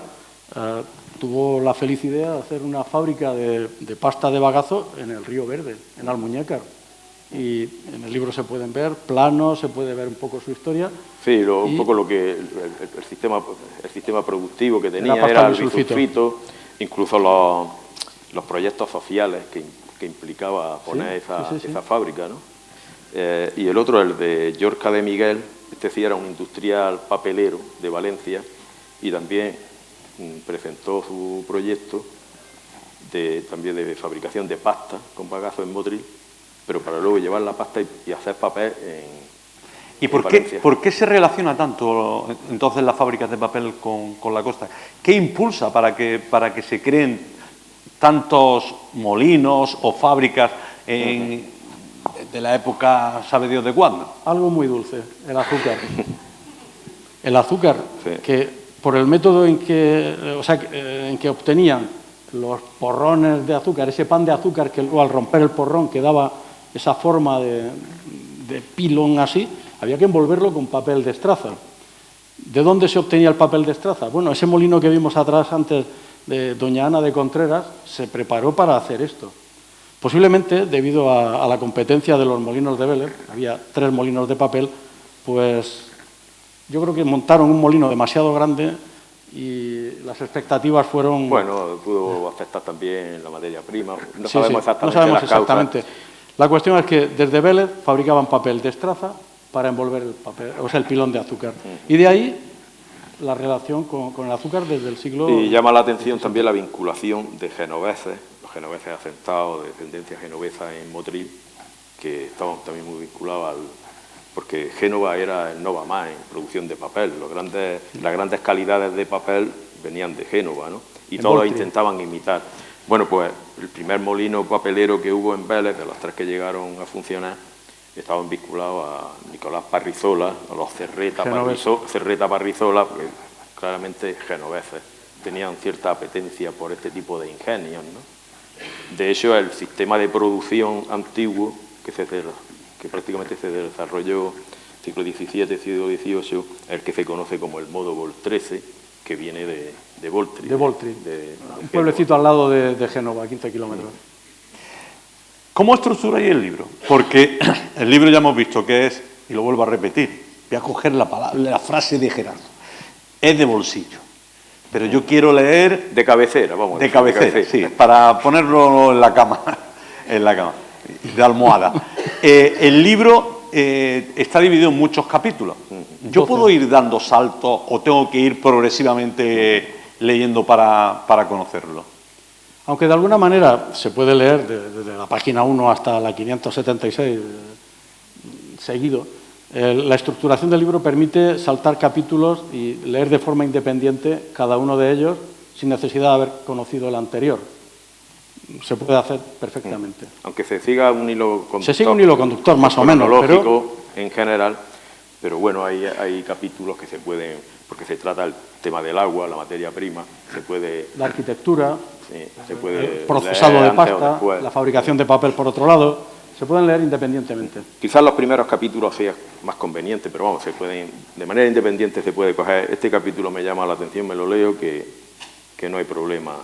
tuvo la feliz idea de hacer una fábrica de pasta de bagazo en el Río Verde, en Almuñécar. Y en el libro se pueden ver planos, se puede ver un poco su historia. Sí, un poco lo que el sistema productivo que tenía era el bisulfito, incluso los proyectos sociales que implicaba poner esa fábrica, ¿no? Y el otro, el de Llorca de Miguel, este sí era un industrial papelero de Valencia y también presentó su proyecto también de fabricación de pasta con bagazo en Motril, pero para luego llevar la pasta y hacer papel ¿Y por qué se relaciona tanto entonces las fábricas de papel con la costa? ¿Qué impulsa para que se creen tantos molinos o fábricas de la época, sabe Dios de cuándo? Algo muy dulce, el azúcar. El azúcar, que por el método en que obtenían los porrones de azúcar, ese pan de azúcar que luego al romper el porrón quedaba esa forma de pilón así, había que envolverlo con papel de estraza. ¿De dónde se obtenía el papel de estraza? Bueno, ese molino que vimos atrás antes de doña Ana de Contreras se preparó para hacer esto. Posiblemente, debido a la competencia de los molinos de Vélez, había 3 molinos de papel, pues yo creo que montaron un molino demasiado grande y las expectativas fueron... Bueno, pudo afectar también la materia prima, no sabemos exactamente. La cuestión es que desde Vélez fabricaban papel de estraza para envolver el papel, o sea, el pilón de azúcar. Y de ahí la relación con el azúcar desde el siglo... Y llama la atención también la vinculación de genoveses, los genoveses asentados de descendencia genovesa en Motril, que estaban también muy vinculados porque Génova era el Nova Más en producción de papel. Las grandes calidades de papel venían de Génova, ¿no? Y todos intentaban imitar. Bueno, pues el primer molino papelero que hubo en Vélez, de los 3 que llegaron a funcionar, estaban vinculados a Nicolás Parrizola, a los Cerreta Genoveses. Parrizola, porque claramente genoveses tenían cierta apetencia por este tipo de ingenios, ¿no? De hecho, el sistema de producción antiguo que prácticamente se desarrolló siglo XVII, siglo XVIII, el que se conoce como el modo Voltrese, que viene de Voltri. De Voltri, un pueblecito al lado de Génova, a 15 kilómetros. ¿Cómo estructuráis el libro? Porque el libro ya hemos visto que es, y lo vuelvo a repetir, voy a coger la frase de Gerardo, es de bolsillo. Pero yo quiero leer... De cabecera, vamos. De cabecera, sí, para ponerlo en la cama, de almohada. El libro está dividido en muchos capítulos. ¿Yo puedo ir dando saltos o tengo que ir progresivamente leyendo para conocerlo? Aunque de alguna manera se puede leer desde la página 1 hasta la 576 seguido, la estructuración del libro permite saltar capítulos y leer de forma independiente cada uno de ellos sin necesidad de haber conocido el anterior. Se puede hacer perfectamente. Aunque se siga un hilo conductor. Se sigue un hilo conductor, más o menos. Cronológico en general, pero bueno, hay capítulos que se pueden, porque se trata el tema del agua, la materia prima, se puede... La arquitectura, sí, se puede el procesado de pasta, después. la fabricación de papel por otro lado, se pueden leer independientemente. Quizás los primeros capítulos sea más conveniente, pero vamos, se pueden, de manera independiente se puede coger. Este capítulo me llama la atención, me lo leo, que no hay problema.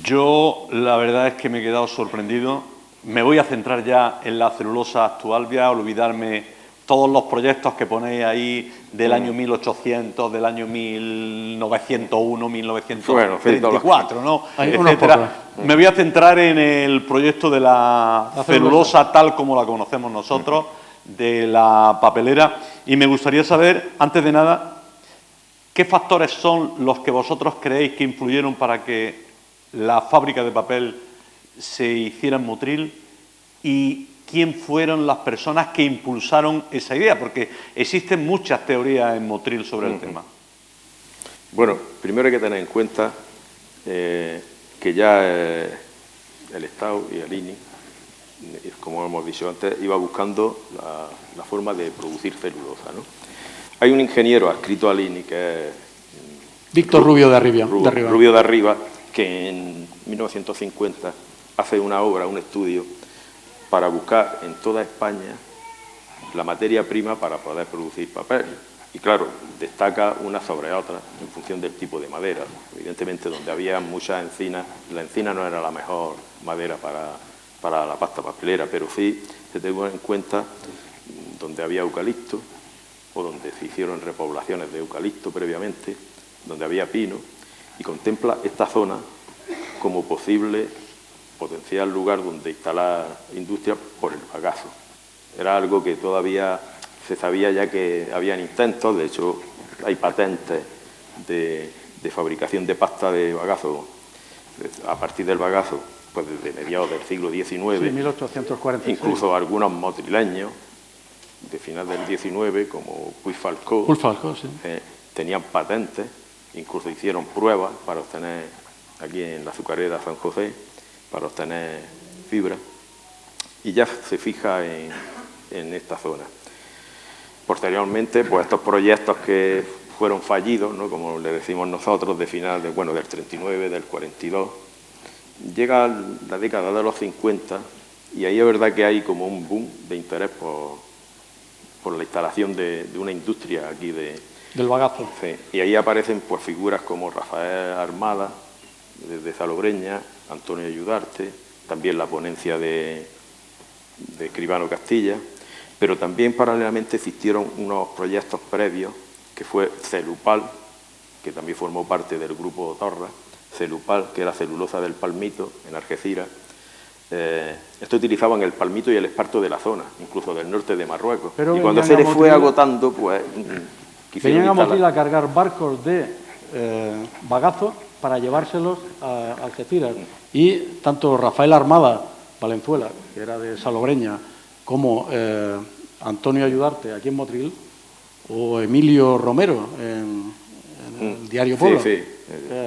Yo la verdad es que me he quedado sorprendido. Me voy a centrar ya en la celulosa actual, voy a olvidarme todos los proyectos que ponéis ahí del año 1800, del año 1901, 1934, ¿no? Etcétera. Me voy a centrar en el proyecto de la celulosa tal como la conocemos nosotros, de la papelera, y me gustaría saber, antes de nada, ¿qué factores son los que vosotros creéis que influyeron para que la fábrica de papel se hiciera en Motril y quién fueron las personas que impulsaron esa idea? Porque existen muchas teorías en Motril sobre el tema. Bueno, primero hay que tener en cuenta que ya el Estado y el INI, como hemos dicho antes, iba buscando la forma de producir celulosa, ¿no? Hay un ingeniero adscrito al INI que es... Víctor Rubio de Arriba. Rubio de Arriba, que en 1950 hace una obra, un estudio, para buscar en toda España la materia prima para poder producir papel. Y claro, destaca una sobre otra en función del tipo de madera. Evidentemente, donde había muchas encinas, la encina no era la mejor madera para la pasta papelera, pero sí se tuvo en cuenta donde había eucalipto, o donde se hicieron repoblaciones de eucalipto previamente, donde había pino, y contempla esta zona como posible potencial lugar donde instalar industria por el bagazo. Era algo que todavía se sabía ya que habían intentos, de hecho hay patentes de fabricación de pasta de bagazo a partir del bagazo, pues desde mediados del siglo XIX, sí, 1846. Incluso algunos motrileños de final del XIX, como Puig Falcó, sí. Tenían patentes, incluso hicieron pruebas para obtener, aquí en la azucarera San José, para obtener fibra, y ya se fija en esta zona. Posteriormente, pues estos proyectos que fueron fallidos, ¿no?, como le decimos nosotros, de final del 39, del 42, llega la década de los 50, y ahí es verdad que hay como un boom de interés por la instalación de una industria aquí del bagazo. Sí, y ahí aparecen pues figuras como Rafael Armada, de Salobreña, Antonio Ayudarte, también la ponencia de Escribano Castilla, pero también paralelamente existieron unos proyectos previos, que fue Celupal, que también formó parte del grupo Torra, Celupal, que era celulosa del palmito, en Algeciras. Esto utilizaban el palmito y el esparto de la zona, incluso del norte de Marruecos. Pero y cuando se les fue agotando, pues... Venían a Motril a cargar barcos de bagazo para llevárselos a Algeciras. Y tanto Rafael Armada, Valenzuela, que era de Salobreña, como Antonio Ayudarte, aquí en Motril, o Emilio Romero, en el diario Pueblo,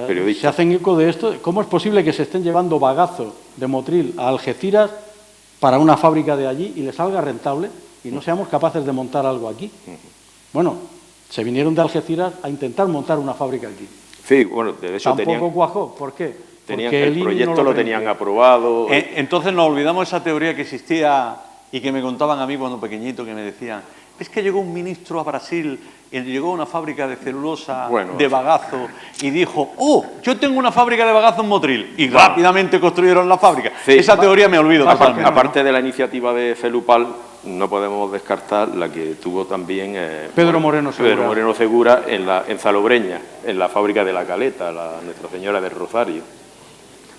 periodistas. Se hacen eco de esto. ¿Cómo es posible que se estén llevando bagazo de Motril a Algeciras para una fábrica de allí y le salga rentable y no seamos capaces de montar algo aquí? Bueno, se vinieron de Algeciras a intentar montar una fábrica aquí. Sí, bueno, de hecho Tampoco cuajó. ¿Por qué? Porque el proyecto lo tenían aprobado. Entonces nos olvidamos esa teoría que existía y que me contaban a mí cuando pequeñito, que me decían, es que llegó un ministro a Brasil y llegó a una fábrica de celulosa de bagazo y dijo, oh, yo tengo una fábrica de bagazo en Motril, y rápidamente construyeron la fábrica. Sí, esa teoría me olvido totalmente. Aparte de la iniciativa de Felupal, no podemos descartar la que tuvo también Pedro Moreno Segura en Salobreña, en la fábrica de La Caleta, Nuestra Señora del Rosario.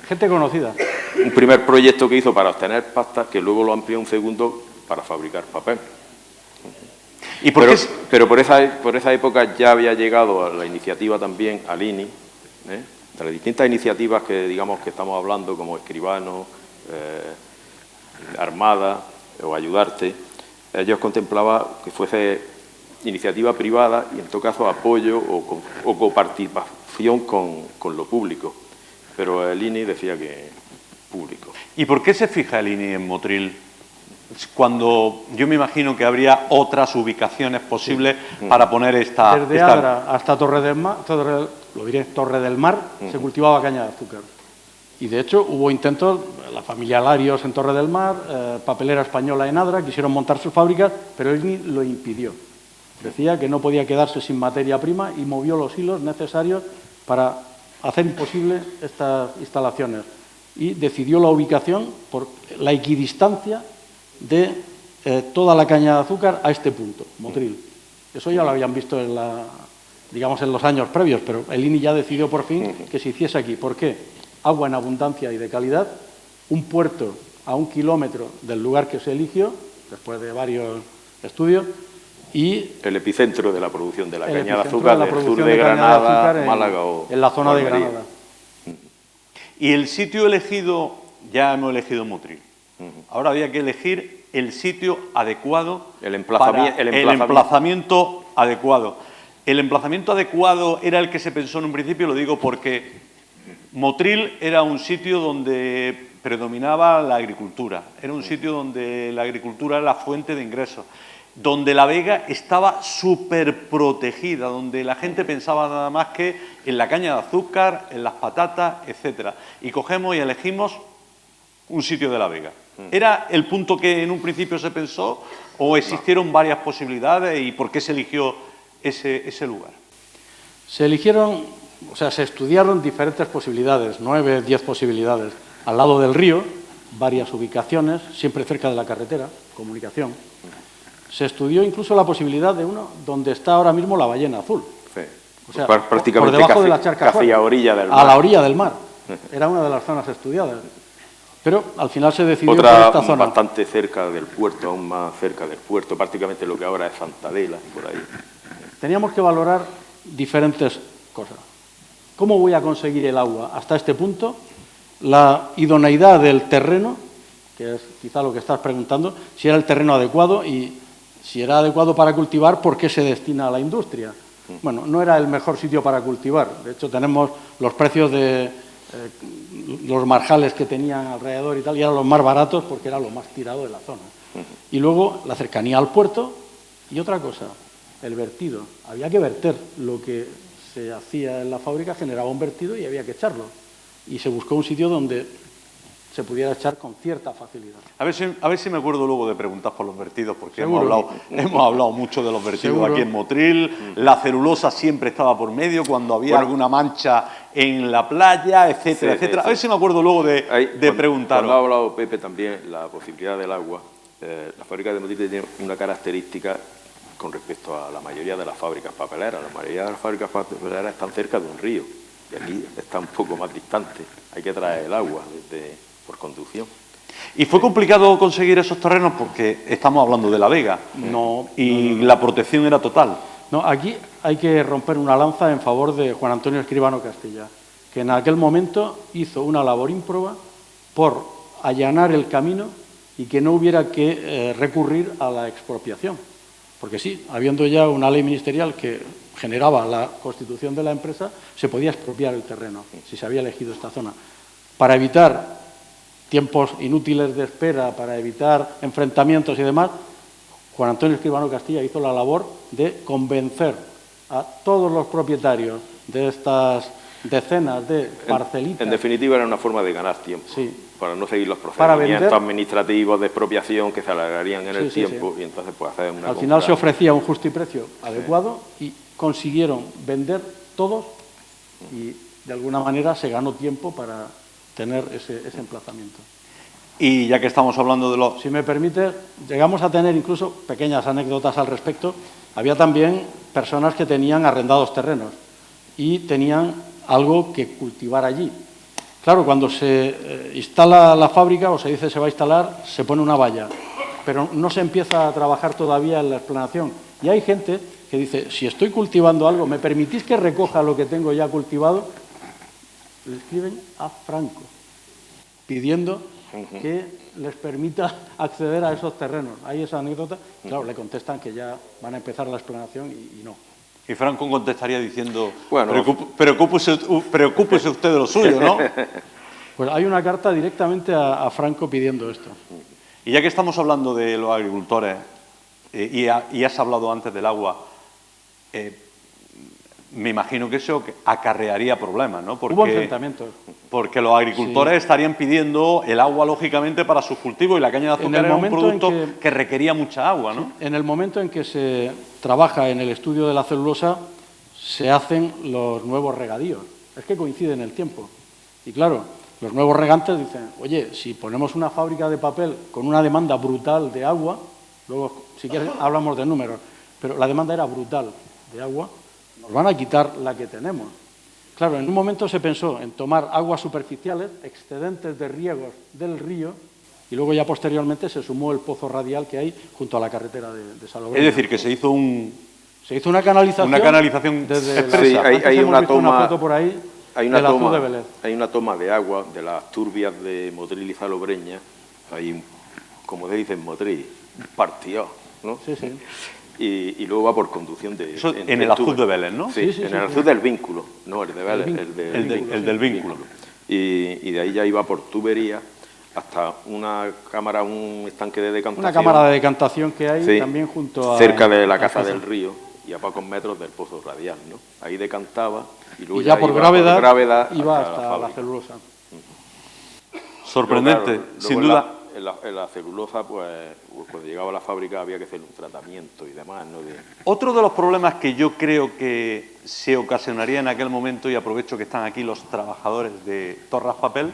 Gente conocida. Un primer proyecto que hizo para obtener pasta, que luego lo amplió un segundo para fabricar papel. ¿Y pero por esa época ya había llegado a la iniciativa también al INI, de las distintas iniciativas que digamos que estamos hablando, como Escribano, Armada o Ayudarte. Ellos contemplaban que fuese iniciativa privada y en todo caso apoyo o coparticipación con lo público. Pero el INI decía que público. ¿Y por qué se fija el INI en Motril? Cuando yo me imagino que habría otras ubicaciones posibles para poner esta... Desde Adra hasta Torre del Mar, se cultivaba caña de azúcar. Y de hecho hubo intentos, la familia Larios en Torre del Mar, Papelera Española en Adra, quisieron montar sus fábricas, pero el INI lo impidió. Decía que no podía quedarse sin materia prima y movió los hilos necesarios para hacer imposible estas instalaciones. Y decidió la ubicación por la equidistancia de toda la caña de azúcar a este punto, Motril. Eso ya lo habían visto en los años previos, pero el INI ya decidió por fin que se hiciese aquí. ¿Por qué? Agua en abundancia y de calidad, un puerto a 1 kilómetro del lugar que se eligió, después de varios estudios, y el epicentro de la producción de la caña de azúcar del sur de Granada, Málaga o en la zona de Granada. Y el sitio elegido, ya hemos elegido Motril. Ahora había que elegir el sitio adecuado, el emplazamiento adecuado. El emplazamiento adecuado era el que se pensó en un principio, lo digo porque Motril era un sitio donde predominaba la agricultura, era un sitio donde la agricultura era la fuente de ingresos, donde la vega estaba súper protegida, donde la gente pensaba nada más que en la caña de azúcar, en las patatas, etcétera. Y cogemos y elegimos un sitio de la vega. ¿Era el punto que en un principio se pensó o existieron varias posibilidades y por qué se eligió ese lugar? Se estudiaron diferentes posibilidades, 9, 10 posibilidades. Al lado del río, varias ubicaciones, siempre cerca de la carretera, comunicación. Se estudió incluso la posibilidad de uno donde está ahora mismo la ballena azul. Sí. O sea, prácticamente por debajo de la charca casi a orilla del mar. A la orilla del mar. Era una de las zonas estudiadas. Pero al final se decidió por esta zona. Bastante cerca del puerto, aún más cerca del puerto, prácticamente lo que ahora es Santadela, por ahí. Teníamos que valorar diferentes cosas. ¿Cómo voy a conseguir el agua hasta este punto? La idoneidad del terreno, que es quizá lo que estás preguntando, si era el terreno adecuado y si era adecuado para cultivar, ¿por qué se destina a la industria? Bueno, no era el mejor sitio para cultivar. De hecho, tenemos los precios de los marjales que tenían alrededor y tal, y eran los más baratos porque era lo más tirado de la zona. Y luego la cercanía al puerto y otra cosa, el vertido. Había que verter lo que se hacía en la fábrica, generaba un vertido y había que echarlo. Y se buscó un sitio donde se pudiera echar con cierta facilidad. A ver si me acuerdo luego de preguntar por los vertidos, porque hemos hablado mucho de los vertidos aquí en Motril. La celulosa siempre estaba por medio cuando había alguna mancha en la playa, etcétera, etcétera. A ver si me acuerdo luego de preguntar. Cuando ha hablado Pepe también, la posibilidad del agua, la fábrica de Motril tiene una característica con respecto a la mayoría de las fábricas papeleras. La mayoría de las fábricas papeleras están cerca de un río y aquí está un poco más distante. Hay que traer el agua por conducción. ¿Y fue complicado conseguir esos terrenos porque estamos hablando de la vega? No. Y la protección era total. No, aquí hay que romper una lanza en favor de Juan Antonio Escribano Castilla, que en aquel momento hizo una labor ímproba por allanar el camino y que no hubiera que recurrir a la expropiación. Porque sí, habiendo ya una ley ministerial que generaba la constitución de la empresa, se podía expropiar el terreno, si se había elegido esta zona. Para evitar tiempos inútiles de espera, para evitar enfrentamientos y demás, Juan Antonio Escribano Castilla hizo la labor de convencer a todos los propietarios de estas decenas de parcelitas. En definitiva, era una forma de ganar tiempo, sí, para no seguir los procedimientos administrativos de expropiación que se alargarían en el tiempo, y entonces pues hacer una Al final se ofrecía un justiprecio adecuado y consiguieron vender todos y de alguna manera se ganó tiempo para tener ese emplazamiento. Y ya que estamos hablando de los... Si me permite, llegamos a tener incluso pequeñas anécdotas al respecto. Había también personas que tenían arrendados terrenos y tenían algo que cultivar allí. Claro, cuando se instala la fábrica o se dice se va a instalar, se pone una valla, pero no se empieza a trabajar todavía en la explanación. Y hay gente que dice, si estoy cultivando algo, ¿me permitís que recoja lo que tengo ya cultivado? Le escriben a Franco, pidiendo que les permita acceder a esos terrenos. Hay esa anécdota. Claro, le contestan que ya van a empezar la explanación y no. Y Franco contestaría diciendo, bueno, preocúpese usted de lo suyo, ¿no? Pues hay una carta directamente a Franco pidiendo esto. Y ya que estamos hablando de los agricultores, y has hablado antes del agua, me imagino que eso acarrearía problemas, ¿no? Hubo enfrentamientos. Porque los agricultores estarían pidiendo el agua, lógicamente, para sus cultivos, y la caña de azúcar era un producto que requería mucha agua, ¿no? Sí, en el momento en que se trabaja en el estudio de la celulosa, se hacen los nuevos regadíos. Es que coincide en el tiempo. Y claro, los nuevos regantes dicen, oye, si ponemos una fábrica de papel con una demanda brutal de agua, luego, si quieres, hablamos de números, pero la demanda era brutal de agua, nos van a quitar la que tenemos. Claro, en un momento se pensó en tomar aguas superficiales, excedentes de riegos del río, y luego ya posteriormente se sumó el pozo radial que hay junto a la carretera de Salobreña. Es decir, que se hizo una canalización. Una canalización desde sí, hay una toma. Una foto por ahí hay una del toma, Azud de Vélez. hay una toma de agua de las turbias de Motril y Salobreña. Hay, como se dice en Motril, un partido, ¿no? Sí, sí. Y luego va por conducción de... Eso en el Azud de Vélez, ¿no? Sí, en el Azud del Vínculo, no el de Vélez, el del Vínculo. Y de ahí ya iba por tubería hasta una cámara, un estanque de decantación. Una cámara de decantación que hay también junto a... cerca de la casa del río y a pocos metros del pozo radial, ¿no? Ahí decantaba y luego ya por gravedad iba hasta la celulosa. Sorprendente, claro, sin duda. En la celulosa, pues cuando llegaba a la fábrica había que hacer un tratamiento y demás, ¿no? Otro de los problemas que yo creo que se ocasionaría en aquel momento, y aprovecho que están aquí los trabajadores de Torras Papel,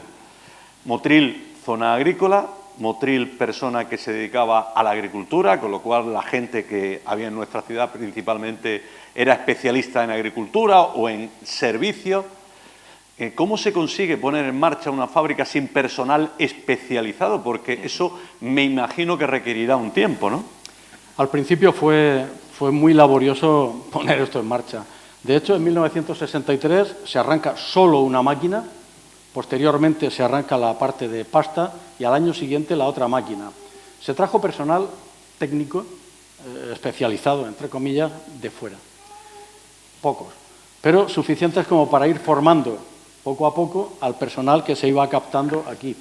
Motril, zona agrícola, Motril, persona que se dedicaba a la agricultura, con lo cual la gente que había en nuestra ciudad principalmente era especialista en agricultura o en servicios. ¿Cómo se consigue poner en marcha una fábrica sin personal especializado? Porque eso me imagino que requerirá un tiempo, ¿no? Al principio fue muy laborioso poner esto en marcha. De hecho, en 1963 se arranca solo una máquina, posteriormente se arranca la parte de pasta y al año siguiente la otra máquina. Se trajo personal técnico especializado, entre comillas, de fuera. Pocos, pero suficientes como para ir formando poco a poco al personal que se iba captando aquí.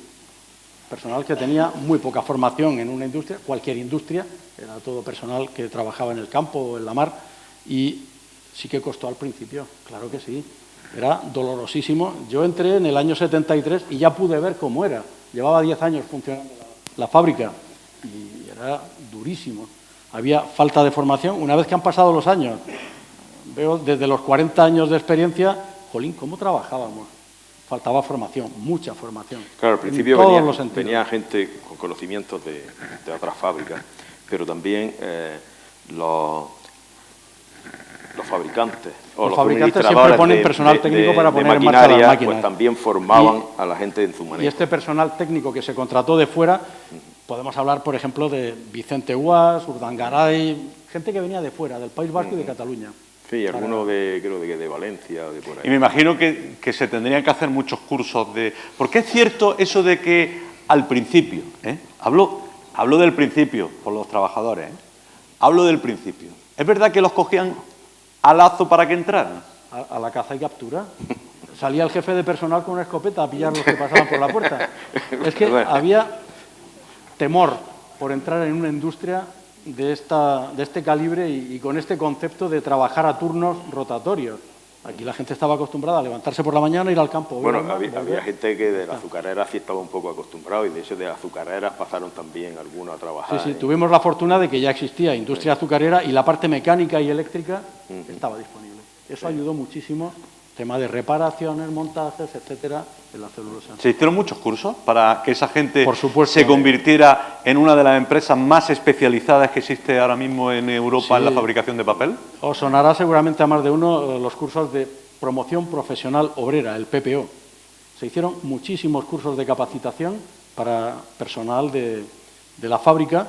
Personal que tenía muy poca formación en una industria, cualquier industria, era todo personal que trabajaba en el campo o en la mar, y sí que costó al principio, claro que sí. Era dolorosísimo. Yo entré en el año 73 y ya pude ver cómo era. Llevaba 10 años funcionando la fábrica y era durísimo. Había falta de formación. Una vez que han pasado los años, veo desde los 40 años de experiencia, jolín, ¿cómo trabajábamos? Faltaba formación, mucha formación. Claro, al principio venía gente con conocimientos de otras fábricas, pero también los fabricantes o los fabricantes siempre ponen personal técnico para poner en marcha las máquinas. Pues también formaban a la gente en su manejo. Y este personal técnico que se contrató de fuera, podemos hablar, por ejemplo, de Vicente Guas, Urdangaray, gente que venía de fuera, del País Vasco y de Cataluña. Sí, algunos creo de Valencia, de por ahí. Y me imagino que se tendrían que hacer muchos cursos de... Porque es cierto eso de que al principio, hablo del principio por los trabajadores, hablo del principio. Es verdad que los cogían a Lazo para que entraran? A la caza y captura. Salía el jefe de personal con una escopeta a pillar los que pasaban por la puerta. Es que había temor por entrar en una industria de este calibre y con este concepto de trabajar a turnos rotatorios. Aquí la gente estaba acostumbrada a levantarse por la mañana e ir al campo. Bueno, había gente que de la azucarera sí estaba un poco acostumbrado y de hecho de las azucareras pasaron también algunos a trabajar. Sí, tuvimos la fortuna de que ya existía industria azucarera y la parte mecánica y eléctrica estaba disponible. Eso ayudó muchísimo, tema de reparaciones, montajes, etcétera, en la celulosa. ¿Se hicieron muchos cursos para que esa gente Por supuesto, se convirtiera en una de las empresas más especializadas que existe ahora mismo en Europa en la fabricación de papel? Os sonará seguramente a más de uno los cursos de promoción profesional obrera, el PPO. Se hicieron muchísimos cursos de capacitación para personal de la fábrica.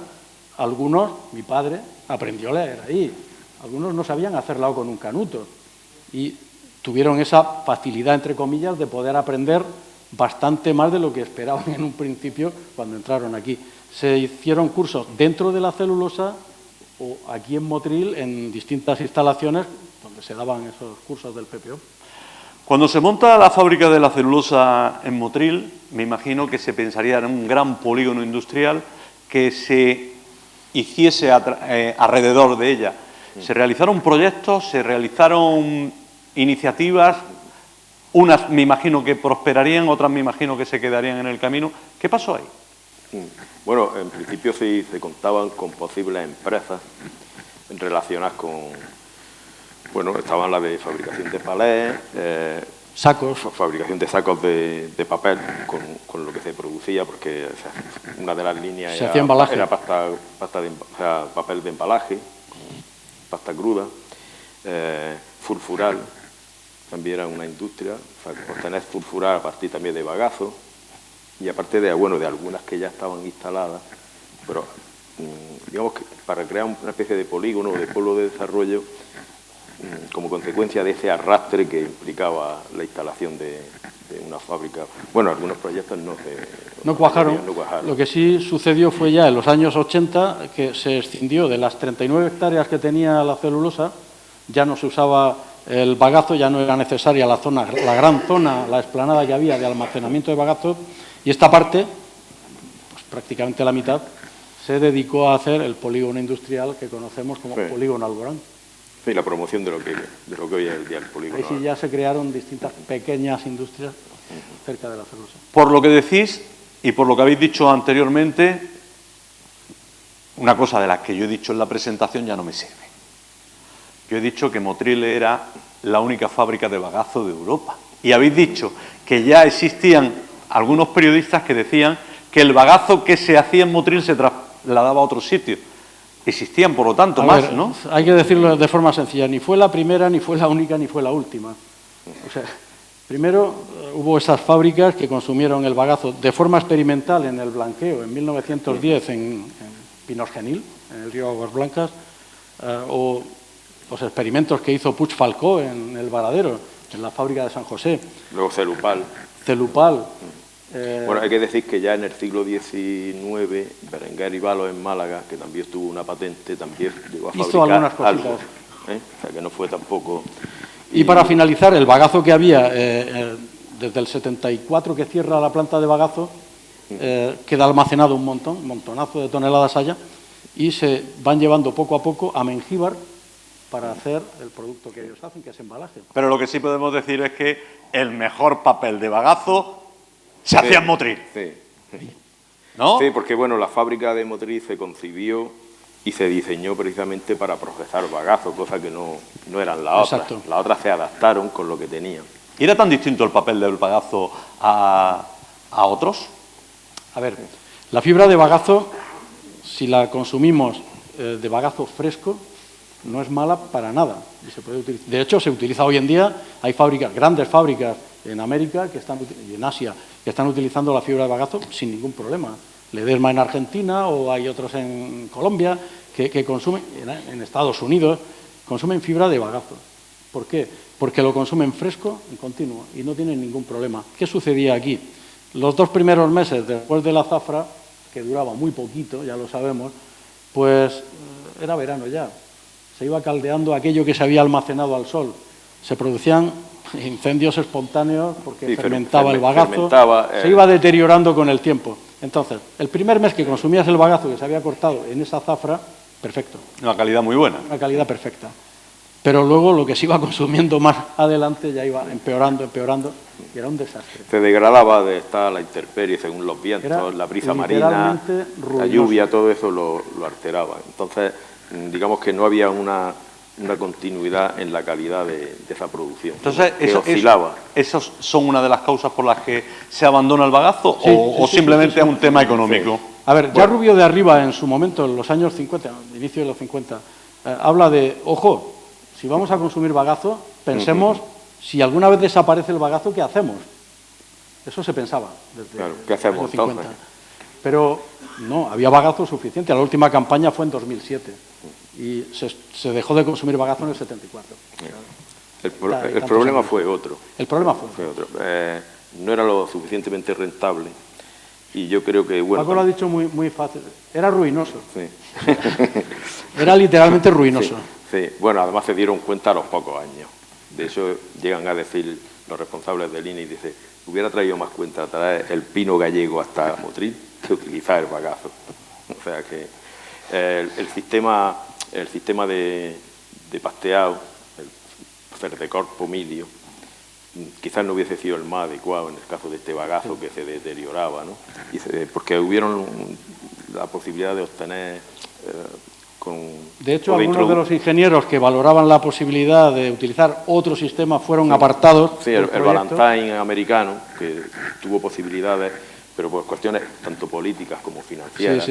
Algunos, mi padre, aprendió a leer ahí. Algunos no sabían hacer lao con un canuto. Y tuvieron esa facilidad, entre comillas, de poder aprender bastante más de lo que esperaban en un principio cuando entraron aquí. Se hicieron cursos dentro de la celulosa o aquí en Motril, en distintas instalaciones donde se daban esos cursos del PPO. Cuando se monta la fábrica de la celulosa en Motril, me imagino que se pensaría en un gran polígono industrial que se hiciese alrededor de ella. Se realizaron proyectos, se realizaron iniciativas, unas me imagino que prosperarían, otras me imagino que se quedarían en el camino. ¿Qué pasó ahí? Bueno, en principio sí se contaban con posibles empresas relacionadas con, bueno, estaban las de fabricación de palés, sacos, fabricación de sacos de papel con lo que se producía, porque una de las líneas era papel de embalaje, pasta cruda, furfural, también era una industria, obtener furfural a partir también de bagazo, y aparte de algunas que ya estaban instaladas, pero digamos que para crear una especie de polígono o de polo de desarrollo, como consecuencia de ese arrastre que implicaba la instalación de una fábrica. Bueno, algunos proyectos no cuajaron. Lo que sí sucedió fue ya en los años 80 que se escindió de las 39 hectáreas que tenía la celulosa, ya no se usaba el bagazo, ya no era necesaria la gran zona, la explanada que había de almacenamiento de bagazo, y esta parte, pues prácticamente la mitad, se dedicó a hacer el polígono industrial que conocemos como Polígono Alborán. Sí, la promoción de lo que hoy es el día el polígono. Ahí sí ya se crearon distintas pequeñas industrias cerca de la celulosa. Por lo que decís y por lo que habéis dicho anteriormente, una cosa de las que yo he dicho en la presentación ya no me sirve. Yo he dicho que Motril era la única fábrica de bagazo de Europa. Y habéis dicho que ya existían algunos periodistas que decían que el bagazo que se hacía en Motril se trasladaba a otros sitios. Existían, por lo tanto, más, ¿no? Hay que decirlo de forma sencilla. Ni fue la primera, ni fue la única, ni fue la última. O sea, primero hubo esas fábricas que consumieron el bagazo de forma experimental en el blanqueo en 1910 en Pinos Genil, en el río Aguas Blancas, o los experimentos que hizo Puig Falcó en el Varadero, en la fábrica de San José. Luego Celupal. Bueno, hay que decir que ya en el siglo XIX, Berenguer y Balos en Málaga, que también tuvo una patente, también llegó a fabricar algunas cositas. algo. O sea, que no fue tampoco... Y para finalizar, el bagazo que había desde el 74 que cierra la planta de bagazo, queda almacenado un montonazo de toneladas allá, y se van llevando poco a poco a Mengíbar para hacer el producto que ellos hacen, que es embalaje. Pero lo que sí podemos decir es que el mejor papel de bagazo se hacía en Motril. Sí. ¿No? Sí, porque bueno, la fábrica de Motril se concibió y se diseñó precisamente para procesar bagazo, cosa que no eran las otras. Exacto. Las otras se adaptaron con lo que tenían. ¿Y era tan distinto el papel del bagazo a otros? A ver, la fibra de bagazo, si la consumimos de bagazo fresco, no es mala para nada. Y se puede utilizar. De hecho, se utiliza hoy en día, hay fábricas, grandes fábricas en América y en Asia, que están utilizando la fibra de bagazo sin ningún problema. Ledesma en Argentina o hay otros en Colombia que consumen, en Estados Unidos, consumen fibra de bagazo. ¿Por qué? Porque lo consumen fresco y continuo y no tienen ningún problema. ¿Qué sucedía aquí? Los 2 primeros meses después de la zafra, que duraba muy poquito, ya lo sabemos, pues era verano ya. se iba caldeando aquello que se había almacenado al sol. Se producían incendios espontáneos porque Sí, fermentaba el bagazo, fermentaba, se iba deteriorando con el tiempo. Entonces, el primer mes que consumías el bagazo que se había cortado en esa zafra, perfecto, Una calidad muy buena. una calidad perfecta. Pero luego lo que se iba consumiendo más adelante ya iba empeorando, y era un desastre. Se degradaba de estar a la intemperie según los vientos, Era la brisa marina, literalmente la ruinoso. lluvia, todo eso lo alteraba. Entonces, digamos que no había una continuidad en la calidad de esa producción. Entonces, que oscilaba. ¿esos son una de las causas por las que se abandona el bagazo Sí, o sí, simplemente sí. es un tema económico? A ver, ya Rubio de Arriba en su momento, en los años 50, inicio de los 50, habla de, ojo, si vamos a consumir bagazo, pensemos si alguna vez desaparece el bagazo, ¿qué hacemos? Eso se pensaba desde Claro, ¿qué hacemos los años 50. entonces? Pero no, había bagazo suficiente. La última campaña fue en 2007 y se dejó de consumir bagazo en el 74. El problema fue otro. El problema fue Fue otro. No era lo suficientemente rentable y yo creo que, bueno... Paco lo ha dicho muy fácil. Era ruinoso. Sí. Era literalmente ruinoso. Sí, bueno, además se dieron cuenta a los pocos años. De eso llegan a decir los responsables del INE y dice, hubiera traído más cuenta traer el pino gallego hasta Motril que utilizar el bagazo. O sea que el sistema de pasteado, el cerdecorpo milio, quizás no hubiese sido el más adecuado en el caso de este bagazo que se deterioraba, ¿no? Porque hubieron la posibilidad de obtener de hecho, algunos de los ingenieros que valoraban la posibilidad de utilizar otro sistema fueron apartados. Sí, el Valentine americano, que tuvo posibilidades, pero por cuestiones tanto políticas como financieras,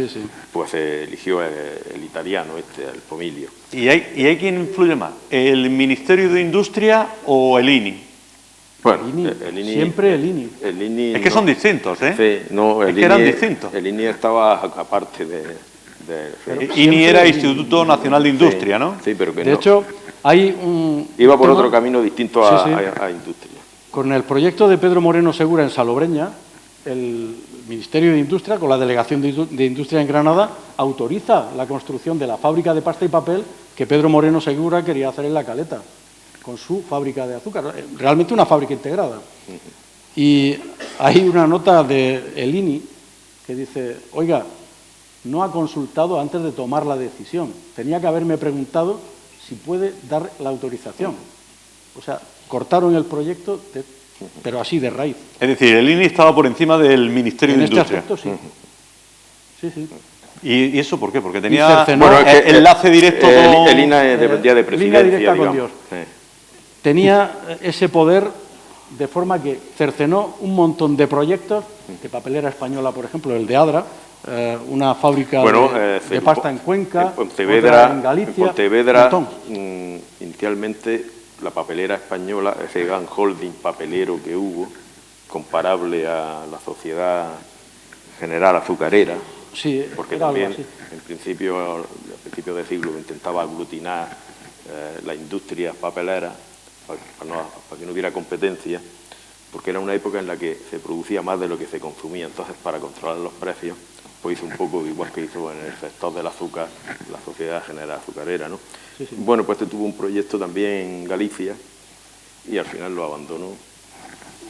pues se eligió el italiano, el Pomilio. ¿Y hay quién influye más? ¿El Ministerio de Industria o el INI? Bueno, el INI, siempre el INI. El INI es que son distintos, ¿eh? Sí, no, es que eran distintos. El INI estaba aparte de INI era Instituto Nacional de Industria, sí, ¿no? Sí, pero que de hecho, hay iba por otro camino distinto a Industria. Con el proyecto de Pedro Moreno Segura en Salobreña, el Ministerio de Industria, con la Delegación de Industria en Granada, autoriza la construcción de la fábrica de pasta y papel que Pedro Moreno Segura quería hacer en La Caleta, con su fábrica de azúcar. Realmente una fábrica integrada. Y hay una nota del INI que dice, oiga, no ha consultado antes de tomar la decisión. Tenía que haberme preguntado si puede dar la autorización. O sea, cortaron el proyecto, pero así de raíz. Es decir, el INI estaba por encima del Ministerio de Industria. En este aspecto, sí. Sí. ¿Y eso por qué? Porque tenía enlace directo con... El INA dependía de presidencia, línea directa con Dios. Sí. Tenía ese poder de forma que cercenó un montón de proyectos, de papelera española, por ejemplo, el de Adra, una fábrica de pasta en Cuenca, otra en Galicia. En Pontevedra, inicialmente, la papelera española, ese gran holding papelero que hubo, comparable a la Sociedad General Azucarera, sí, porque también, a principios del siglo, intentaba aglutinar la industria papelera para que no hubiera competencia, porque era una época en la que se producía más de lo que se consumía. Entonces, para controlar los precios, pues hizo un poco igual que hizo en el sector del azúcar la Sociedad General Azucarera, ¿no? Sí. Bueno, pues tuvo un proyecto también en Galicia y al final lo abandonó.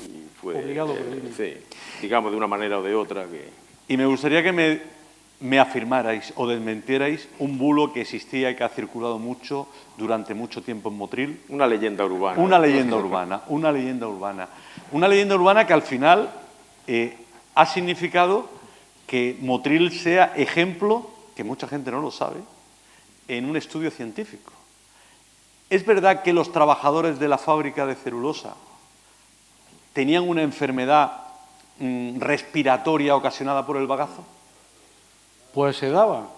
Y fue, obligado por el INI. Sí, digamos de una manera o de otra que... Y me gustaría que me afirmarais o desmentierais un bulo que existía y que ha circulado mucho durante mucho tiempo en Motril. Una leyenda urbana. Una leyenda urbana. Una leyenda urbana que al final ha significado que Motril sea ejemplo, que mucha gente no lo sabe, en un estudio científico. ¿Es verdad que los trabajadores de la fábrica de celulosa tenían una enfermedad respiratoria ocasionada por el bagazo? Pues se daba.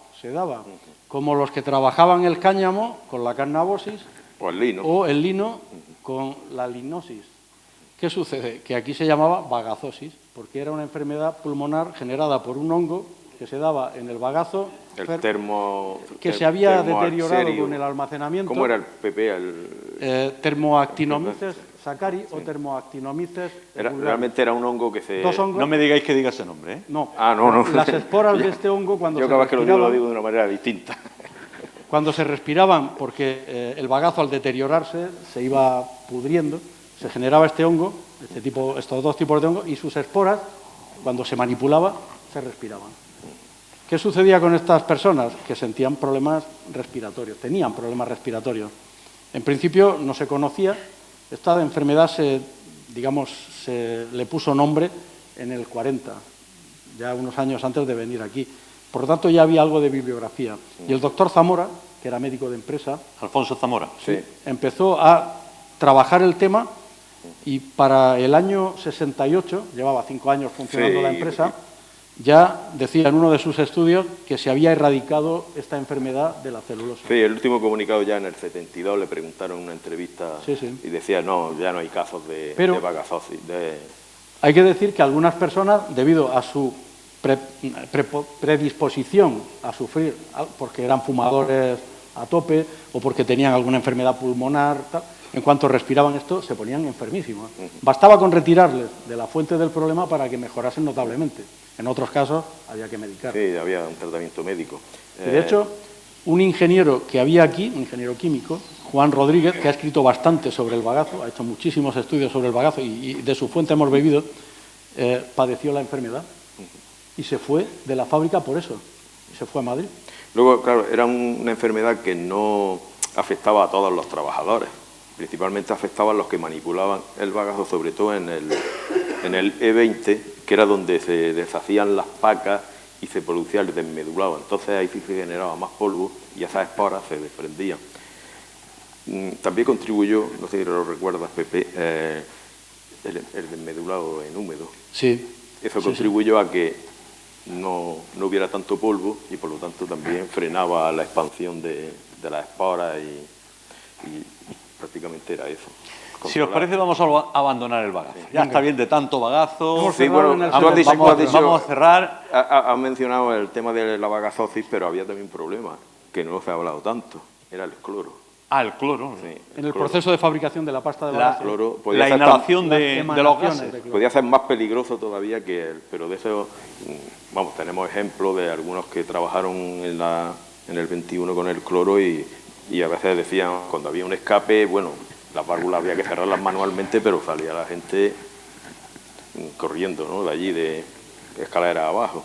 Como los que trabajaban el cáñamo con la carnabosis o el lino con la linosis. ¿Qué sucede? Que aquí se llamaba bagazosis, porque era una enfermedad pulmonar generada por un hongo que se daba en el bagazo, que se había deteriorado con el almacenamiento. ¿Cómo era el PP? Termoactinomyces sacari o Termoactinomyces. Realmente era un hongo que se... No me digáis que diga ese nombre, ¿eh? No. No. Las esporas de este hongo, cuando yo cada vez que lo digo de una manera distinta. cuando se respiraban, porque el bagazo al deteriorarse se iba pudriendo, se generaba este hongo, estos dos tipos de hongo, y sus esporas, cuando se manipulaba, se respiraban. ¿Qué sucedía con estas personas? Que sentían problemas respiratorios, tenían problemas respiratorios. En principio no se conocía, esta enfermedad se le puso nombre en el 40, ya unos años antes de venir aquí. Por lo tanto, ya había algo de bibliografía. Y el doctor Zamora, que era médico de empresa, Alfonso Zamora, sí, empezó a trabajar el tema y para el año 68, llevaba 5 años funcionando la empresa, ya decía en uno de sus estudios que se había erradicado esta enfermedad de la celulosa. Sí, el último comunicado ya en el 72 le preguntaron en una entrevista y decía, no, ya no hay casos de bagazosis. Hay que decir que algunas personas, debido a su predisposición a sufrir, porque eran fumadores a tope o porque tenían alguna enfermedad pulmonar, tal, en cuanto respiraban esto, se ponían enfermísimos. Bastaba con retirarles de la fuente del problema para que mejorasen notablemente. En otros casos, había que medicar. Sí, había un tratamiento médico. Y de hecho, un ingeniero que había aquí, un ingeniero químico, Juan Rodríguez, que ha escrito bastante sobre el bagazo, ha hecho muchísimos estudios sobre el bagazo y de su fuente hemos bebido, padeció la enfermedad y se fue de la fábrica por eso, y se fue a Madrid. Luego, claro, era una enfermedad que no afectaba a todos los trabajadores, principalmente afectaba a los que manipulaban el bagazo, sobre todo en el E20, que era donde se deshacían las pacas y se producía el desmedulado. Entonces ahí sí se generaba más polvo y esas esporas se desprendían. También contribuyó, no sé si lo recuerdas, Pepe, el desmedulado en húmedo. Sí. Eso contribuyó a que no hubiera tanto polvo y por lo tanto también frenaba la expansión de las esporas y prácticamente era eso. Si os parece, vamos a abandonar el bagazo. Ya está bien de tanto bagazo. Sí, bueno, vamos a cerrar. Ha mencionado el tema de la bagazosis, pero había también un problema, que no se ha hablado tanto, era el cloro. Ah, el cloro. Sí, en el proceso de fabricación de la pasta de bagazo. La inhalación de los gases. Podía ser más peligroso todavía que él, pero de eso, vamos, tenemos ejemplos de algunos que trabajaron en el 21 con el cloro y a veces decían, cuando había un escape, bueno, las válvulas había que cerrarlas manualmente, pero salía la gente corriendo, ¿no?, de allí, de escalera abajo.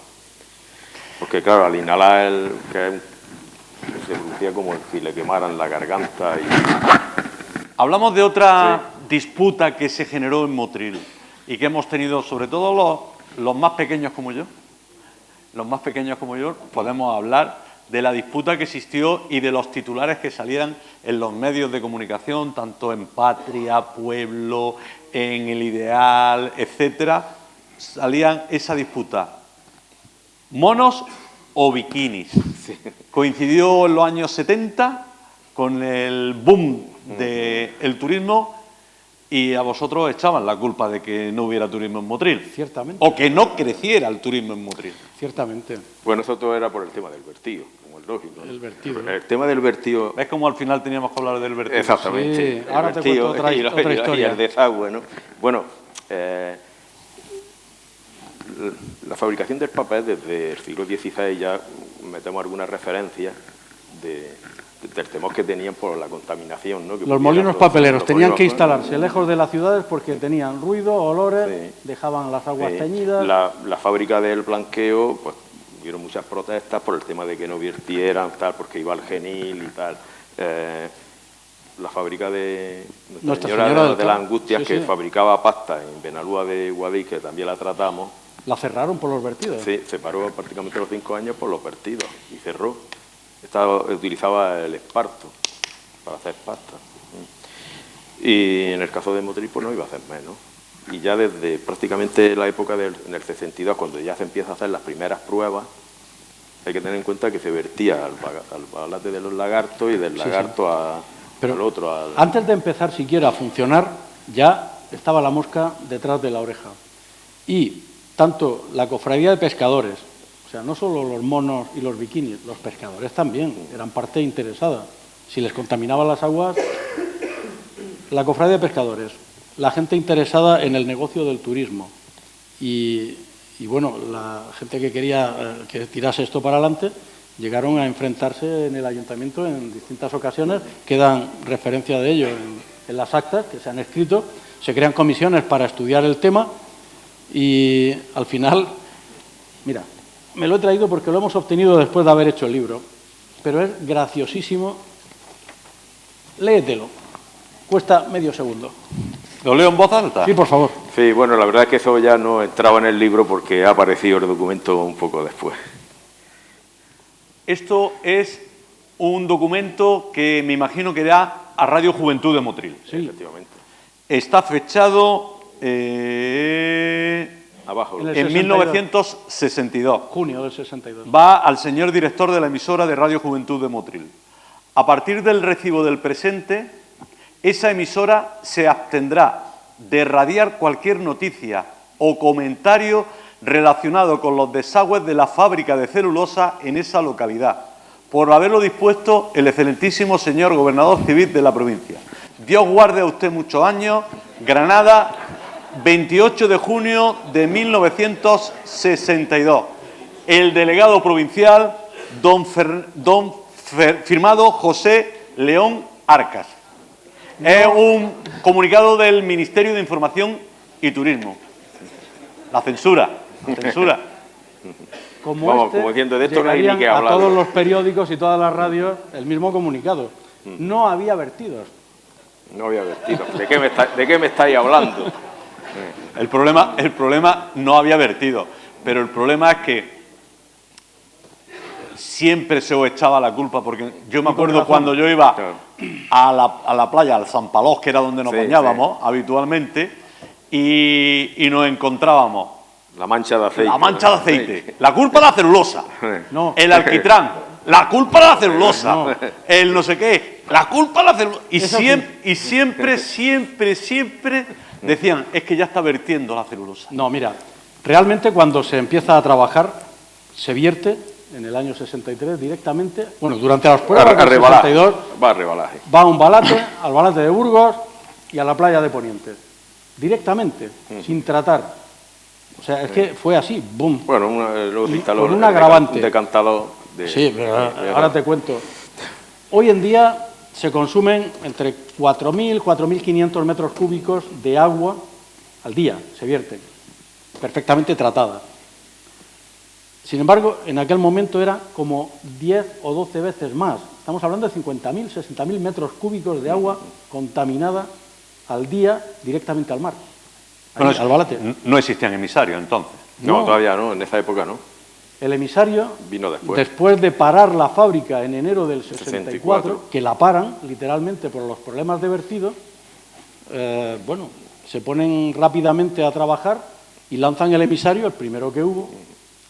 Porque claro, al inhalar se producía como si le quemaran la garganta. Hablamos de otra disputa que se generó en Motril y que hemos tenido, sobre todo los más pequeños como yo. Los más pequeños como yo podemos hablar de la disputa que existió y de los titulares que salían en los medios de comunicación, tanto en Patria, Pueblo, en El Ideal, etcétera, salían esa disputa. ¿Monos o bikinis? Sí. Coincidió en los años 70 con el boom del turismo y a vosotros echaban la culpa de que no hubiera turismo en Motril. Ciertamente. O que no creciera el turismo en Motril. Ciertamente. Bueno, eso todo era por el tema del vertido, como es lógico, ¿no? El vertido. El tema del vertido... ¿Ves cómo al final teníamos que hablar del vertido? Exactamente. Sí. Ahora te cuento otra historia. Y el desagüe, ¿no? Bueno, la fabricación del papel desde el siglo XVI ya metemos algunas referencias del temor que tenían por la contaminación, ¿no? Que los molinos papeleros tenían que instalarse lejos de las ciudades porque tenían ruido, olores, dejaban las aguas teñidas. La fábrica del blanqueo, pues hubieron muchas protestas por el tema de que no virtieran, tal, porque iba al Genil y tal. La fábrica de Nuestra Señora de las Angustias, que fabricaba pasta en Benalúa de Guadix, que también la tratamos. ¿La cerraron por los vertidos? Sí, se paró prácticamente los 5 años por los vertidos y cerró. Utilizaba el esparto para hacer pasta. Y en el caso de Motril, pues no iba a hacer menos. Y ya desde prácticamente la época en el 62, cuando ya se empieza a hacer las primeras pruebas, hay que tener en cuenta que se vertía al balate de los lagartos y del lagarto al otro. Antes de empezar siquiera a funcionar, ya estaba la mosca detrás de la oreja. Y tanto la cofradía de pescadores, o sea, no solo los monos y los bikinis, los pescadores también eran parte interesada. Si les contaminaban las aguas, la cofradía de pescadores, la gente interesada en el negocio del turismo y bueno, la gente que quería que tirase esto para adelante, llegaron a enfrentarse en el ayuntamiento en distintas ocasiones, quedan referencia de ello en las actas que se han escrito, se crean comisiones para estudiar el tema y al final, mira, me lo he traído porque lo hemos obtenido después de haber hecho el libro, pero es graciosísimo. Léetelo, cuesta medio segundo. ¿Lo leo en voz alta? Sí, por favor. Sí, bueno, la verdad es que eso ya no entraba en el libro porque ha aparecido el documento un poco después. Esto es un documento que me imagino que da a Radio Juventud de Motril. Sí, efectivamente. Está fechado Abajo. en 1962. Junio del 62. Va al señor director de la emisora de Radio Juventud de Motril. A partir del recibo del presente, esa emisora se abstendrá de radiar cualquier noticia o comentario relacionado con los desagües de la fábrica de celulosa en esa localidad, por haberlo dispuesto el excelentísimo señor gobernador civil de la provincia. Dios guarde a usted muchos años. Granada, 28 de junio de 1962. El delegado provincial, firmado José León Arcas. Es un comunicado del Ministerio de Información y Turismo. La censura. Vamos, como diciendo, de esto no hay ni que hablar. A todos los periódicos y todas las radios el mismo comunicado. No había vertidos. No había vertidos. ¿De qué me estáis hablando? El problema no había vertido, pero el problema es que siempre se os echaba la culpa, porque yo me acuerdo cuando yo iba a la playa, al San Palós, que era donde nos bañábamos habitualmente, y nos encontrábamos la mancha de aceite. La mancha de aceite. La culpa de la celulosa. No. El alquitrán. La culpa de la celulosa. No. El no sé qué. La culpa de la celulosa. Y siempre decían, es que ya está vertiendo la celulosa. No, mira, realmente cuando se empieza a trabajar, se vierte en el año 63 directamente, bueno, durante las pruebas del 62, va a un balate, al balate de Burgos y a la playa de Poniente. Directamente, sin tratar. O sea, es que fue así, boom. Bueno, con un agravante. Un decantador sí, pero ahora te cuento. Hoy en día se consumen entre 4.000 y 4.500 metros cúbicos de agua al día, se vierten, perfectamente tratada. Sin embargo, en aquel momento era como 10 o 12 veces más. Estamos hablando de 50.000, 60.000 metros cúbicos de agua contaminada al día directamente al mar. Bueno, al balate. No existían emisarios entonces. No, todavía no, en esa época no. El emisario vino después de parar la fábrica en enero del 64, que la paran literalmente por los problemas de vertido, bueno, se ponen rápidamente a trabajar y lanzan el emisario, el primero que hubo,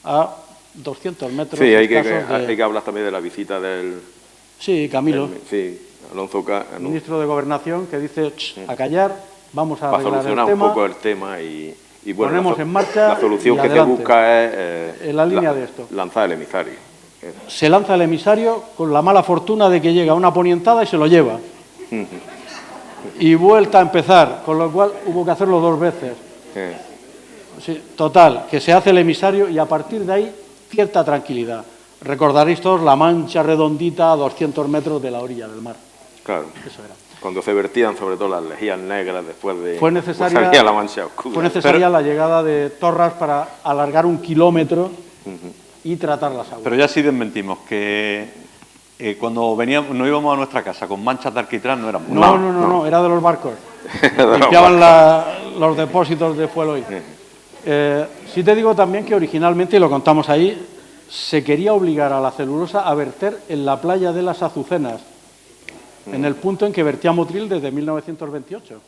a 200 metros. Sí, hay que hablar también de la visita del... Sí, Camilo. Alonso ministro de Gobernación, que dice, a callar, vamos a arreglar solucionar el tema, un poco el tema y bueno, ponemos en marcha la solución que se busca es en la línea de esto. Lanzar el emisario. Se lanza el emisario con la mala fortuna de que llega una ponientada y se lo lleva. Y vuelta a empezar, con lo cual hubo que hacerlo 2 veces. Sí, total, que se hace el emisario y a partir de ahí cierta tranquilidad. Recordaréis todos la mancha redondita a 200 metros de la orilla del mar. Claro. Eso era. Cuando se vertían sobre todo las lejías negras después de... Fue necesaria la mancha oscura. Fue necesaria la llegada de torras para alargar 1 kilómetro y tratar las aguas. Pero ya sí desmentimos que cuando nos íbamos a nuestra casa con manchas de alquitrán no éramos. No, era de los barcos. Limpiaban los depósitos de fuel oil. Sí te digo también que originalmente, y lo contamos ahí, se quería obligar a la celulosa a verter en la playa de las Azucenas, en el punto en que vertía Motril desde 1928. O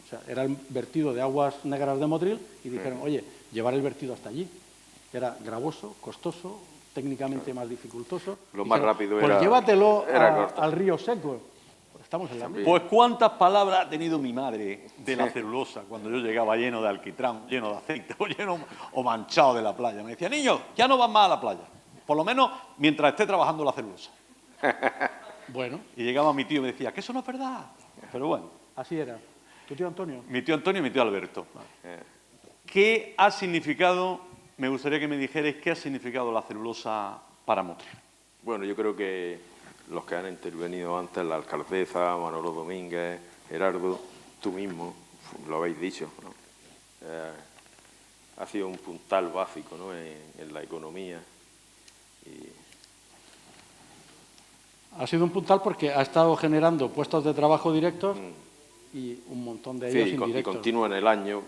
sea, era el vertido de aguas negras de Motril y dijeron, oye, llevar el vertido hasta allí. Era gravoso, costoso, técnicamente más dificultoso. Lo más rápido pues llévatelo al río seco. Estamos en la misma. Pues cuántas palabras ha tenido mi madre de la celulosa cuando yo llegaba lleno de alquitrán, lleno de aceite o manchado de la playa. Me decía, niño, ya no vas más a la playa. Por lo menos mientras esté trabajando la celulosa. Bueno. Y llegaba mi tío y me decía, que eso no es verdad. Pero bueno. Así era. ¿Tu tío Antonio? Mi tío Antonio y mi tío Alberto. ¿Qué ha significado, me gustaría que me dijerais, qué ha significado la celulosa para Motril? Bueno, yo creo que los que han intervenido antes, la alcaldesa, Manolo Domínguez, Gerardo, tú mismo, lo habéis dicho, ¿no? Ha sido un puntal básico, ¿no?, en la economía. Ha sido un puntal porque ha estado generando puestos de trabajo directos y un montón de ellos indirectos. Y continuo en el año,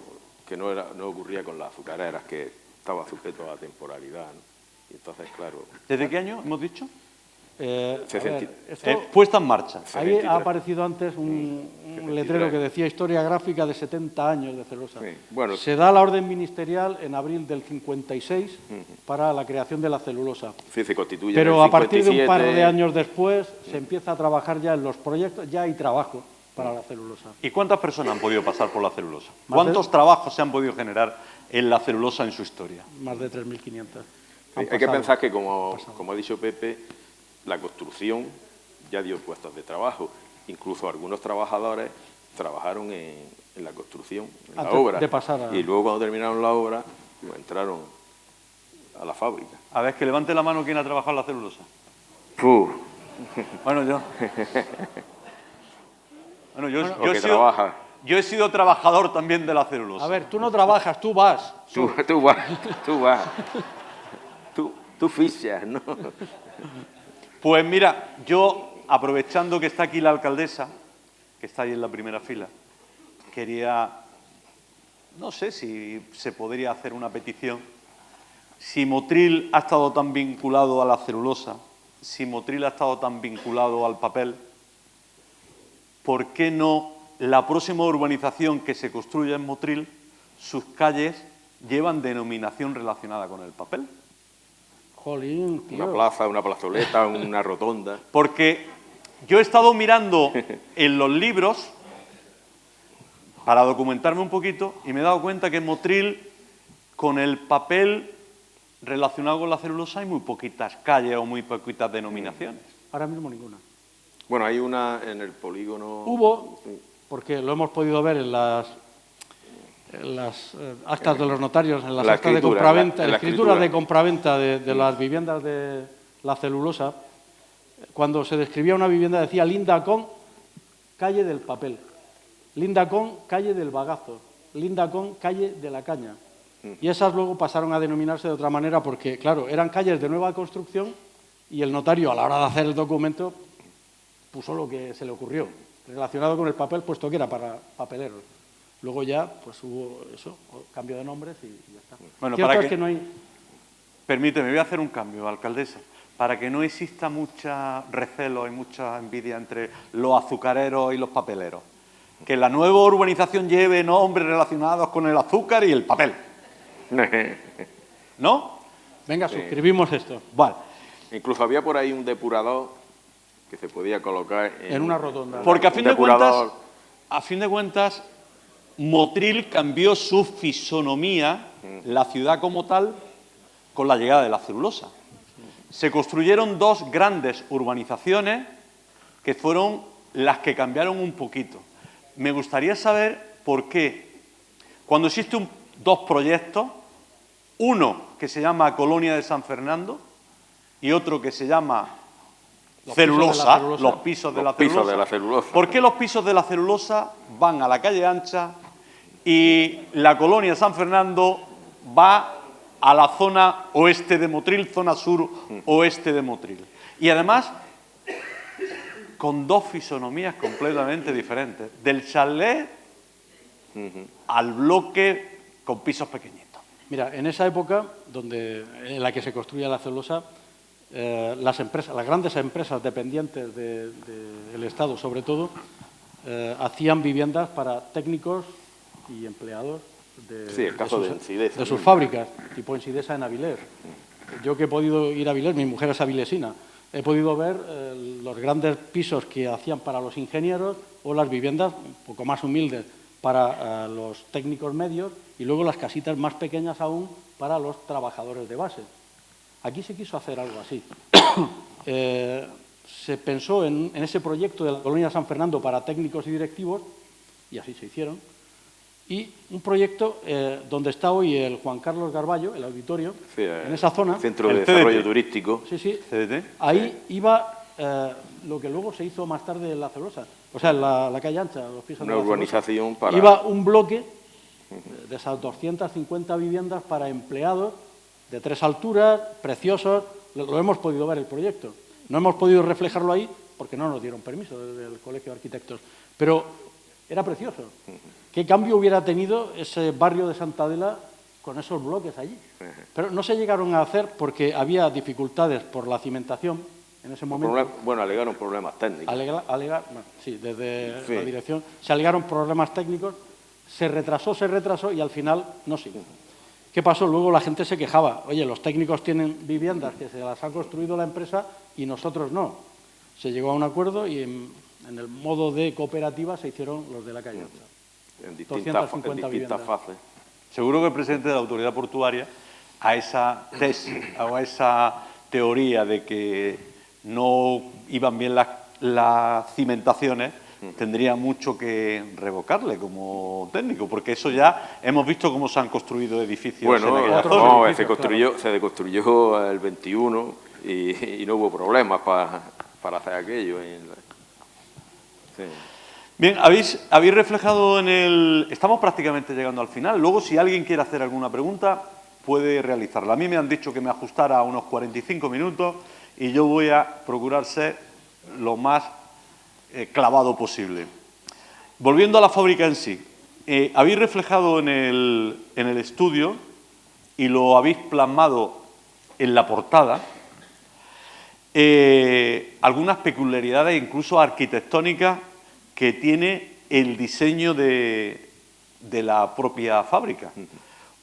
que no ocurría con las azucareras, que estaba sujeto a la temporalidad, ¿no? Y entonces, claro... ¿Desde qué año hemos dicho? Puesta en marcha. Ahí ha aparecido antes un letrero que decía historia gráfica de 70 años de celulosa. Sí, bueno, se da la orden ministerial en abril del 56 para la creación de la celulosa. Sí, se constituye. Pero a partir de un par de años después se empieza a trabajar ya en los proyectos, ya hay trabajo para la celulosa. ¿Y cuántas personas han podido pasar por la celulosa? ¿Cuántos trabajos se han podido generar en la celulosa en su historia? Más de 3.500. Hay que pensar que, como ha dicho Pepe, la construcción ya dio puestos de trabajo. Incluso algunos trabajadores trabajaron en la construcción, en la obra. Y luego, cuando terminaron la obra, pues, entraron a la fábrica. A ver, que levante la mano quien ha trabajado en la celulosa. Bueno, yo. Bueno, yo he sido trabajador también de la celulosa. A ver, tú no trabajas, tú vas. Tú vas. Tú fichas, ¿no? Pues mira, yo, aprovechando que está aquí la alcaldesa, que está ahí en la primera fila, quería, no sé si se podría hacer una petición. Si Motril ha estado tan vinculado a la celulosa, si Motril ha estado tan vinculado al papel, ¿por qué no la próxima urbanización que se construya en Motril, sus calles llevan denominación relacionada con el papel? Jolín, tío. Una plaza, una plazoleta, una rotonda. Porque yo he estado mirando en los libros para documentarme un poquito y me he dado cuenta que en Motril, con el papel relacionado con la celulosa, hay muy poquitas calles o muy poquitas denominaciones. Ahora mismo ninguna. Bueno, hay una en el polígono... Hubo, porque lo hemos podido ver en las actas de los notarios, en las actas de compraventa, en la escritura de compraventa de las viviendas de la celulosa, cuando se describía una vivienda decía linda con calle del papel, linda con calle del bagazo, linda con calle de la caña. Y esas luego pasaron a denominarse de otra manera porque, claro, eran calles de nueva construcción y el notario, a la hora de hacer el documento, puso lo que se le ocurrió, relacionado con el papel, puesto que era para papeleros. Luego ya, pues hubo eso, cambio de nombres y ya está. Bueno, para que no hay... Permíteme, voy a hacer un cambio, alcaldesa, para que no exista mucha recelo y mucha envidia entre los azucareros y los papeleros. Que la nueva urbanización lleve nombres relacionados con el azúcar y el papel. ¿No? Venga, suscribimos esto. Vale. Incluso había por ahí un depurador que se podía colocar en una rotonda. Porque a fin de cuentas, Motril cambió su fisonomía, la ciudad como tal, con la llegada de la celulosa. Se construyeron dos grandes urbanizaciones que fueron las que cambiaron un poquito. Me gustaría saber por qué, cuando existen dos proyectos, uno que se llama Colonia de San Fernando y otro que se llama celulosa, los pisos de la celulosa. ¿Por qué los pisos de la celulosa van a la calle ancha y la Colonia de San Fernando va a la zona oeste de Motril, zona sur oeste de Motril? Y además, con dos fisonomías completamente diferentes, del chalet al bloque con pisos pequeñitos. Mira, en esa época en la que se construía la celulosa, las grandes empresas dependientes del Estado, sobre todo, hacían viviendas para técnicos y empleados de sus fábricas, tipo Ensidesa en Avilés. Yo que he podido ir a Avilés, mi mujer es avilesina, he podido ver los grandes pisos que hacían para los ingenieros o las viviendas un poco más humildes para los técnicos medios y luego las casitas más pequeñas aún para los trabajadores de base. Aquí se quiso hacer algo así. Se pensó en ese proyecto de la Colonia San Fernando para técnicos y directivos, y así se hicieron, y un proyecto donde está hoy el Juan Carlos Garballo, el auditorio, Sí, en esa zona. Centro de El Desarrollo CDT. Turístico. Sí, sí. CDT. Ahí iba lo que luego se hizo más tarde en La Celulosa, o sea, en la calle ancha, los pisos Una de La Celulosa. urbanización para... Iba un bloque de esas 250 viviendas para empleados de 3 alturas, preciosos. Lo hemos podido ver el proyecto. No hemos podido reflejarlo ahí porque no nos dieron permiso desde el Colegio de Arquitectos, pero era precioso. ¿Qué cambio hubiera tenido ese barrio de Santa Adela con esos bloques allí? Pero no se llegaron a hacer porque había dificultades por la cimentación en ese momento. Bueno, alegaron problemas técnicos. Sí, desde Sí. la dirección se alegaron problemas técnicos, se retrasó y al final no siguió. ¿Qué pasó? Luego la gente se quejaba. Oye, los técnicos tienen viviendas que se las ha construido la empresa y nosotros no. Se llegó a un acuerdo y en el modo de cooperativa se hicieron los de la calle Ancha. En distintas 250 viviendas. fases. Seguro que el presidente de la autoridad portuaria a esa tesis o a esa teoría de que no iban bien las cimentaciones tendría mucho que revocarle como técnico, porque eso ya hemos visto cómo se han construido edificios. Bueno, en aquella otros zona. no, edificios, se deconstruyó el 21 y no hubo problemas para hacer aquello. Sí. Bien, habéis reflejado en el... Estamos prácticamente llegando al final. Luego, si alguien quiere hacer alguna pregunta, puede realizarla. A mí me han dicho que me ajustara a unos 45 minutos y yo voy a procurar ser lo más clavado posible. Volviendo a la fábrica en sí, habéis reflejado en el estudio y lo habéis plasmado en la portada algunas peculiaridades, incluso arquitectónicas, que tiene el diseño de la propia fábrica.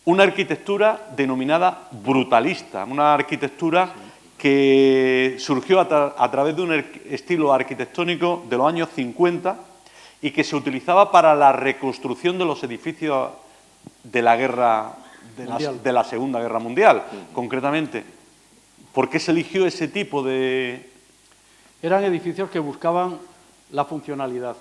Una arquitectura denominada brutalista, una arquitectura que surgió a través de un estilo arquitectónico de los años 50 y que se utilizaba para la reconstrucción de los edificios de la guerra de la Segunda Guerra Mundial, concretamente. ¿Por qué se eligió ese tipo de...? Eran edificios que buscaban la funcionalidad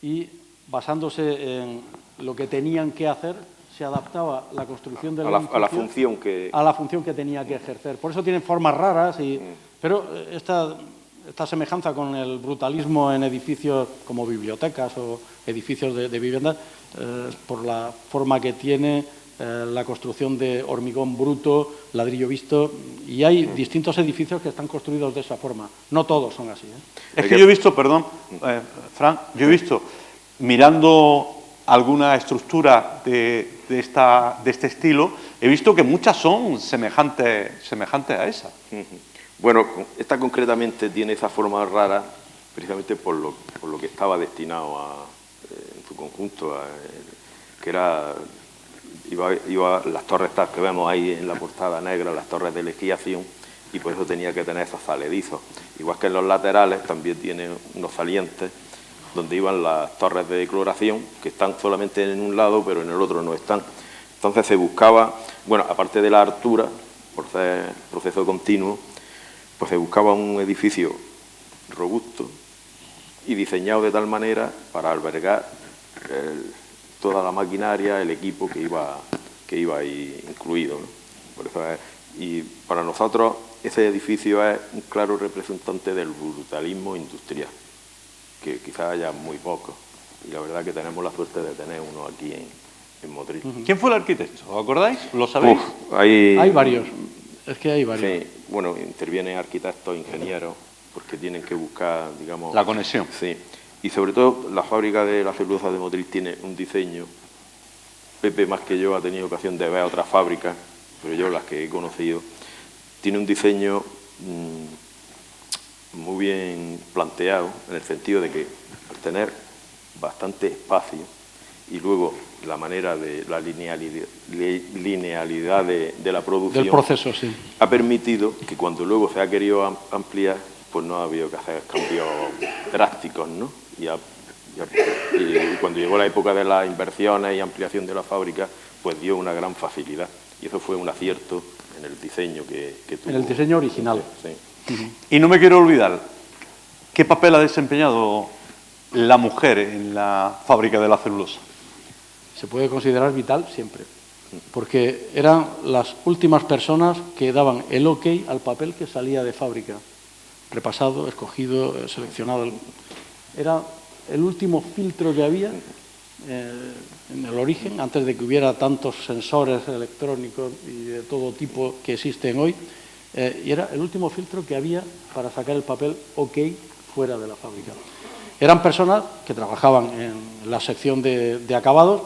y, basándose en lo que tenían que hacer, se adaptaba la construcción del edificio a la función que... a la función que tenía que ejercer. Por eso tienen formas raras, pero esta semejanza con el brutalismo en edificios como bibliotecas o edificios de viviendas, por la forma que tiene, la construcción de hormigón bruto, ladrillo visto, y hay distintos edificios que están construidos de esa forma. No todos son así. Es que yo he visto, perdón, Fran, yo he visto, mirando alguna estructura de este estilo, he visto que muchas son semejantes a esa. Bueno, esta concretamente tiene esa forma rara precisamente por lo que estaba destinado en su conjunto, que era... Iba las torres estas que vemos ahí en la portada negra, las torres de legiación, y por eso tenía que tener esos saledizos. Igual que en los laterales también tiene unos salientes donde iban las torres de decloración, que están solamente en un lado, pero en el otro no están. Entonces se buscaba, bueno, aparte de la altura, por ser proceso continuo, pues se buscaba un edificio robusto y diseñado de tal manera para albergar toda la maquinaria, el equipo que iba ahí incluido, ¿no? Por eso y para nosotros ese edificio es un claro representante del brutalismo industrial, que quizás haya muy poco, y la verdad que tenemos la suerte de tener uno aquí en Motril. ¿Quién fue el arquitecto? ¿Os acordáis? ¿Lo sabéis? Hay varios, es que hay varios. Sí, bueno, intervienen arquitectos, ingenieros, porque tienen que buscar, digamos... La conexión. Sí. Y sobre todo la fábrica de la celulosa de Motril tiene un diseño. Pepe más que yo ha tenido ocasión de ver otras fábricas, pero yo las que he conocido, tiene un diseño muy bien planteado, en el sentido de que al tener bastante espacio y luego la manera de la linealidad de la producción del proceso, sí, ha permitido que cuando luego se ha querido ampliar, pues no ha habido que hacer cambios drásticos, ¿no? Y cuando llegó la época de las inversiones y ampliación de la fábrica, pues dio una gran facilidad. Y eso fue un acierto en el diseño que tuvo. En el diseño original. Sí. Y no me quiero olvidar, ¿qué papel ha desempeñado la mujer en la fábrica de la celulosa? se puede considerar vital siempre, porque eran las últimas personas que daban el ok al papel que salía de fábrica, repasado, escogido, seleccionado. Era el último filtro que había en el origen, antes de que hubiera tantos sensores electrónicos y de todo tipo que existen hoy, y era el último filtro que había para sacar el papel ok fuera de la fábrica. Eran personas que trabajaban en la sección de acabados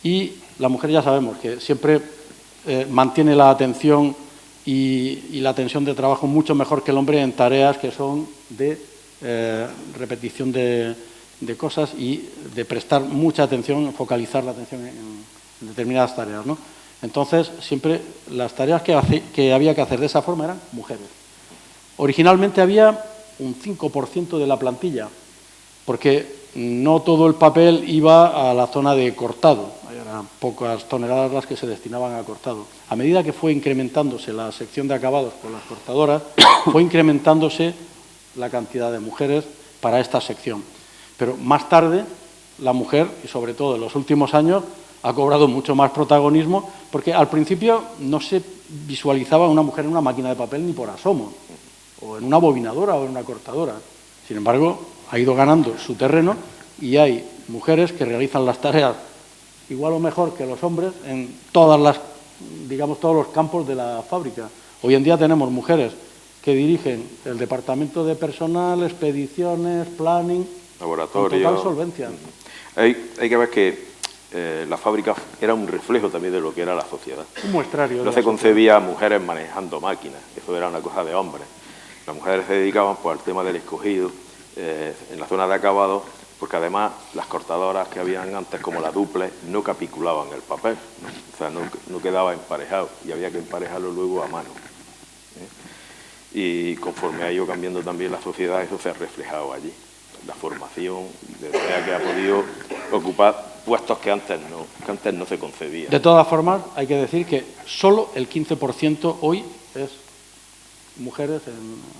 y la mujer ya sabemos que siempre mantiene la atención y la tensión de trabajo mucho mejor que el hombre en tareas que son de repetición de cosas y de prestar mucha atención, focalizar la atención en determinadas tareas, ¿no? Entonces, siempre las tareas que había que hacer de esa forma eran mujeres. Originalmente había un 5% de la plantilla, porque no todo el papel iba a la zona de cortado, eran pocas toneladas las que se destinaban a cortado. A medida que fue incrementándose la sección de acabados con las cortadoras, fue incrementándose la cantidad de mujeres para esta sección. Pero más tarde, la mujer, y sobre todo en los últimos años, ha cobrado mucho más protagonismo, porque al principio no se visualizaba a una mujer en una máquina de papel ni por asomo, o en una bobinadora o en una cortadora. Sin embargo, ha ido ganando su terreno y hay mujeres que realizan las tareas igual o mejor que los hombres en todas las, digamos, todos los campos de la fábrica. Hoy en día tenemos mujeres que dirigen el departamento de personal, expediciones, planning, laboratorio, con total solvencia. Hay que ver que la fábrica era un reflejo también de lo que era la sociedad. Un muestrario. No se concebía a mujeres manejando máquinas, eso era una cosa de hombres. Las mujeres se dedicaban pues, al tema del escogido en la zona de acabado, porque además las cortadoras que habían antes, como la duple, no capiculaban el papel, ¿no? O sea, no quedaba emparejado y había que emparejarlo luego a mano. Y conforme ha ido cambiando también la sociedad, eso se ha reflejado allí. La formación, de manera que ha podido ocupar puestos que antes no se concebían. De todas formas, hay que decir que solo el 15% hoy es mujeres,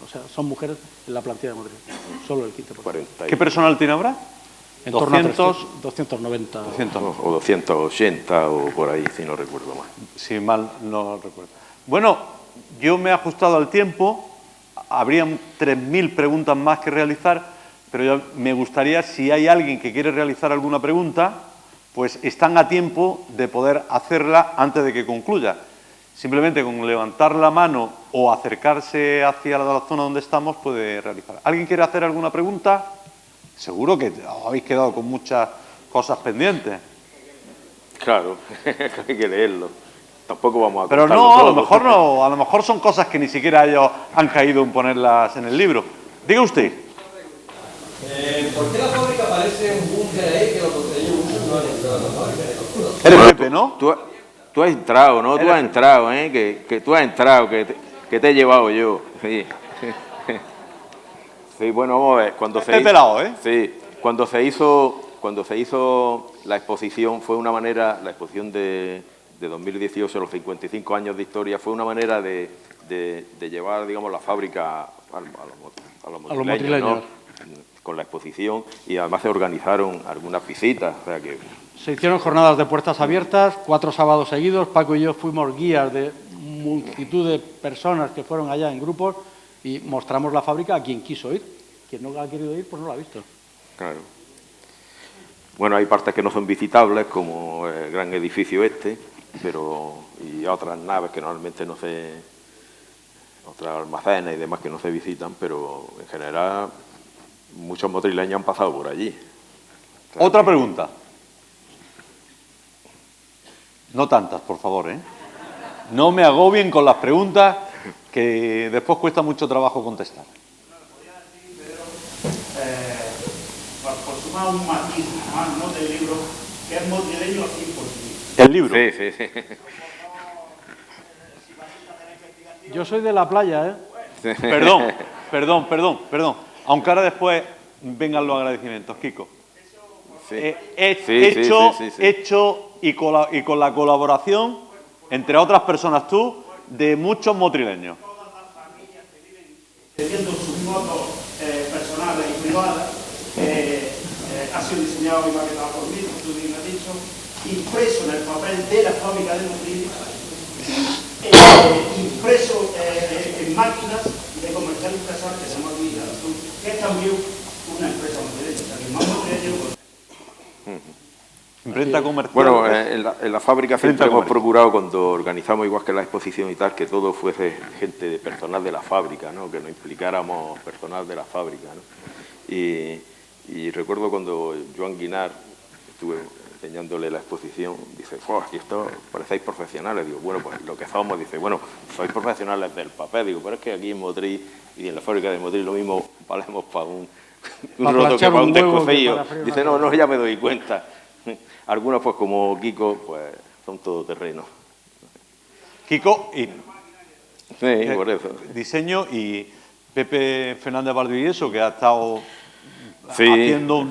o sea, son mujeres en la plantilla de Motril. Solo el 15%. ¿Qué personal tiene ahora? En torno a 290. 200 o 280 o por ahí, si no recuerdo mal. Si mal no recuerdo. Bueno, yo me he ajustado al tiempo, habrían 3.000 preguntas más que realizar, pero yo me gustaría, si hay alguien que quiere realizar alguna pregunta, pues están a tiempo de poder hacerla antes de que concluya. Simplemente con levantar la mano o acercarse hacia la zona donde estamos puede realizar. ¿Alguien quiere hacer alguna pregunta? Seguro que os habéis quedado con muchas cosas pendientes. Claro, hay que leerlo. Tampoco vamos a Pero contarlo no, todo. a lo mejor son cosas que ni siquiera ellos han caído en ponerlas en el libro. Diga usted. ¿Por qué la fábrica parece un búnker ahí que los costeños muchos no han entrado a la fábrica? Eres Bueno, Pepe, ¿no? Tú has entrado, ¿no? Tú has entrado, ¿eh? Que tú has entrado, que te he llevado yo. Sí. Sí, bueno, vamos a ver. Cuando se pelado, ¿eh? Sí, cuando se hizo la exposición, fue una manera, la exposición de 2018, los 55 años de historia, fue una manera de llevar, digamos, la fábrica a los motrileños, ¿no? Con la exposición, y además se organizaron algunas visitas, o sea que... Se hicieron jornadas de puertas abiertas, 4 sábados seguidos. Paco y yo fuimos guías de multitud de personas que fueron allá en grupos y mostramos la fábrica a quien quiso ir. Quien no ha querido ir, pues no la ha visto. Claro. Bueno, hay partes que no son visitables, como el gran edificio este, y otras naves que normalmente no se... otras almacenes y demás que no se visitan, pero en general muchos motrileños han pasado por allí. Claro. Otra pregunta. No tantas, por favor, ¿eh? No me agobien con las preguntas que después cuesta mucho trabajo contestar. Por sumar un matiz más, ¿no?, del libro, que es motrileño 100%. El libro. Sí. Yo soy de la playa, ¿eh? Perdón. Aunque ahora después vengan los agradecimientos, Kiko. Sí. Hecho y con la colaboración, entre otras personas tú, de muchos motrileños. Todas las familias que viven teniendo sus motos personales y privadas, ha sido diseñado y maquetado por mí, como tú bien has dicho, impreso en el papel de la fábrica de Motril, impreso en máquinas de comercialización que se llama Villa Azul, que es también una empresa madrileña. O sea, que más madrileño. Imprenta comercial. Bueno, en la fábrica siempre hemos procurado, cuando organizamos igual que la exposición y tal, que todo fuese gente de personal de la fábrica, ¿no? Que no implicáramos personal de la fábrica, ¿no? Y recuerdo cuando Joan Guinar, estuve enseñándole la exposición, dice, aquí esto parecéis profesionales. Digo, bueno, pues lo que somos, dice, bueno, sois profesionales del papel. Digo, pero es que aquí en Motril y en la fábrica de Motril lo mismo valemos para un roto que para un descocillo. Dice, no, ya me doy cuenta. Algunos, pues como Kiko, pues son todoterrenos. Kiko y... Sí, por eso. Diseño, y Pepe Fernández Valdivieso, que ha estado haciendo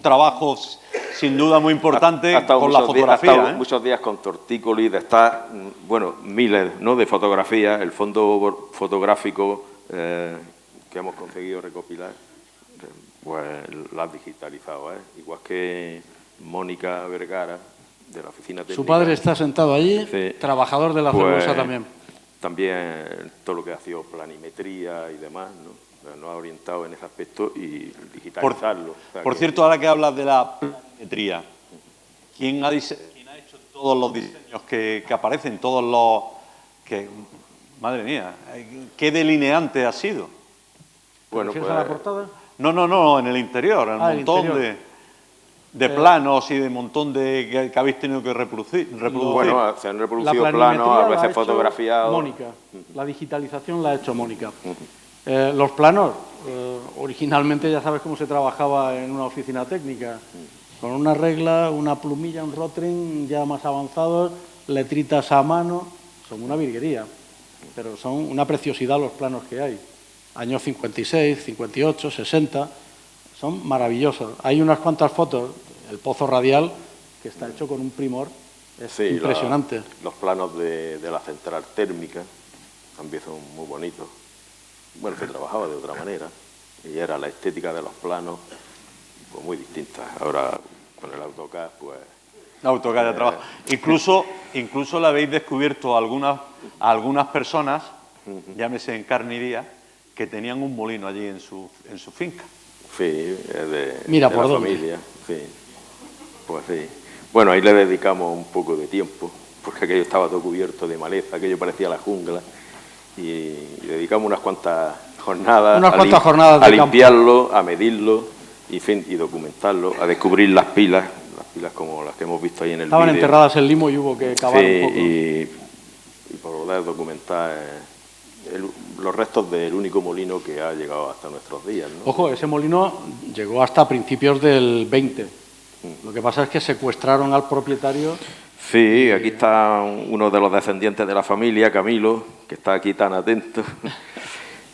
trabajos sin duda muy importantes con la fotografía. Ha estado muchos días con Tortícoli, de estar, bueno, miles, ¿no?, de fotografías. El fondo fotográfico que hemos conseguido recopilar, pues lo ha digitalizado, igual que Mónica Vergara, de la oficina técnica. Su padre está sentado allí, sí, trabajador de la celulosa también. También todo lo que ha sido planimetría y demás, ¿no? Nos ha orientado en ese aspecto y digitalizarlo. Por cierto, ahora que hablas de la planimetría, ¿quién ha hecho todos los diseños que aparecen, todos los... madre mía, ¿qué delineante ha sido? Bueno, pues, a la portada? No, en el interior, en un montón de planos y de un montón de que habéis tenido que reproducir. Bueno, se han reproducido planos, a veces fotografiados. Mónica, la digitalización la ha hecho Mónica. Los planos, originalmente ya sabes cómo se trabajaba en una oficina técnica, con una regla, una plumilla, un rotring ya más avanzados, letritas a mano, son una virguería, pero son una preciosidad los planos que hay. Años 56, 58, 60, son maravillosos. Hay unas cuantas fotos, el pozo radial, que está hecho con un primor, es impresionante. Los planos de la central térmica también son muy bonitos. Bueno, se trabajaba de otra manera y era la estética de los planos pues muy distinta. Ahora con el AutoCAD, pues... AutoCAD ya trabaja. Incluso le habéis descubierto a algunas personas, llámese en carne y día, que tenían un molino allí en su finca. Sí, de la familia. Sí. Pues sí. Bueno, ahí le dedicamos un poco de tiempo, porque aquello estaba todo cubierto de maleza, aquello parecía la jungla, y dedicamos unas cuantas jornadas a limpiarlo, a medirlo y documentarlo, a descubrir las pilas como las que hemos visto ahí en el vídeo. Estaban enterradas en limo y hubo que cavar un poco. Y poder documentar los restos del único molino que ha llegado hasta nuestros días, ¿no? Ojo, ese molino llegó hasta principios del 20. Lo que pasa es que secuestraron al propietario. Sí, aquí está uno de los descendientes de la familia, Camilo, que está aquí tan atento.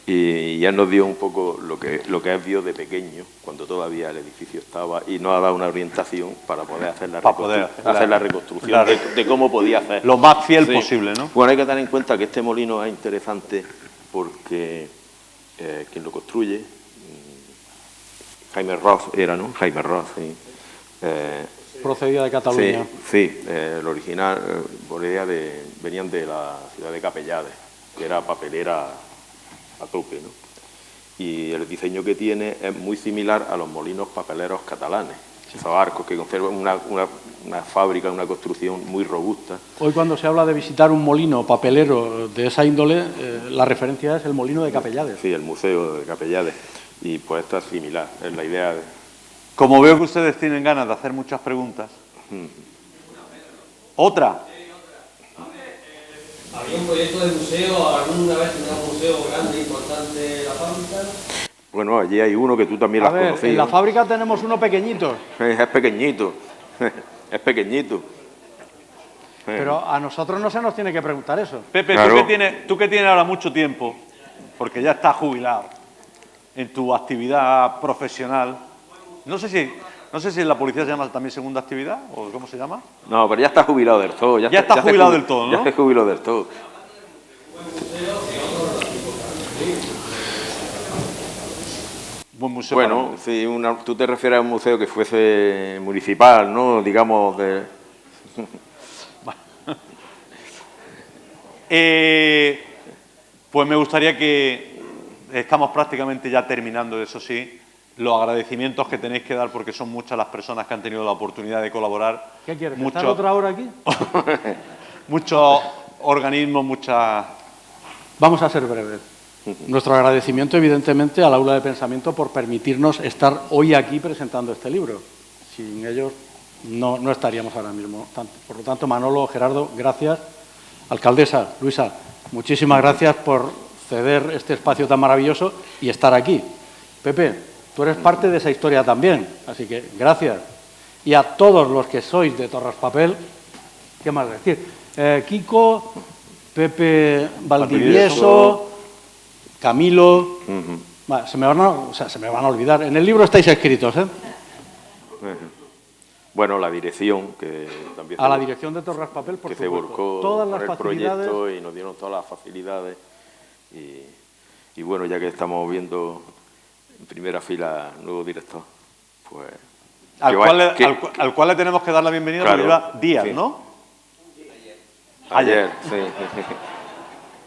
Y ya nos dio un poco lo que él vio de pequeño, cuando todavía el edificio estaba, y nos ha dado una orientación para poder hacer la reconstrucción de cómo podía hacer. Lo más fiel posible, ¿no? Bueno, hay que tener en cuenta que este molino es interesante porque quien lo construye, Jaime Ross era, ¿no? Jaime Ross, sí. Procedía de Cataluña. Sí, el original, por idea venían de la ciudad de Capellades, que era papelera a tope, ¿no? Y el diseño que tiene es muy similar a los molinos papeleros catalanes. Esos arcos que conservan una fábrica, una construcción muy robusta. Hoy cuando se habla de visitar un molino papelero de esa índole, la referencia es el molino de Capellades. Sí, el museo de Capellades. Y pues esto es similar, es la idea de... Como veo que ustedes tienen ganas de hacer muchas preguntas. ¿Otra? ¿Había un proyecto de museo? ¿Alguna vez tendrá un museo grande, importante de la fábrica? Bueno, allí hay uno que tú también lo has conocido. En la fábrica tenemos uno pequeñito. Es pequeñito, es pequeñito. Pero a nosotros no se nos tiene que preguntar eso. Pepe, claro. tú que tienes ahora mucho tiempo, porque ya estás jubilado en tu actividad profesional. No sé si en la policía se llama también segunda actividad, o ¿cómo se llama? No, pero ya está jubilado del todo. Ya está jubilado del todo, ¿no? Ya está jubilado del todo. Buen museo. Bueno, sí, tú te refieres a un museo que fuese municipal, ¿no? Digamos, Pues me gustaría que, estamos prácticamente ya terminando, eso sí, los agradecimientos que tenéis que dar, porque son muchas las personas que han tenido la oportunidad de colaborar. ¿Qué quieres? ¿Estar otra hora aquí? Muchos organismos, muchas... Vamos a ser breves. Nuestro agradecimiento, evidentemente, al Aula de Pensamiento por permitirnos estar hoy aquí presentando este libro. Sin ellos no estaríamos ahora mismo. Por lo tanto, Manolo, Gerardo, gracias. Alcaldesa, Luisa, muchísimas gracias por ceder este espacio tan maravilloso y estar aquí. Pepe, tú eres parte de esa historia también, así que gracias. Y a todos los que sois de Torraspapel, ¿qué más decir? Kiko, Pepe Valdivieso, Camilo, se me van a olvidar. En el libro estáis escritos, ¿eh? Bueno, la dirección, que también... A la dirección de Torraspapel, por supuesto. Que se volcó todas las por el facilidades... proyecto y nos dieron todas las facilidades. Y bueno, ya que estamos viendo en primera fila nuevo director, pues... Al cual le tenemos que dar la bienvenida, claro, porque lleva días, sí. ¿no? Ayer, sí.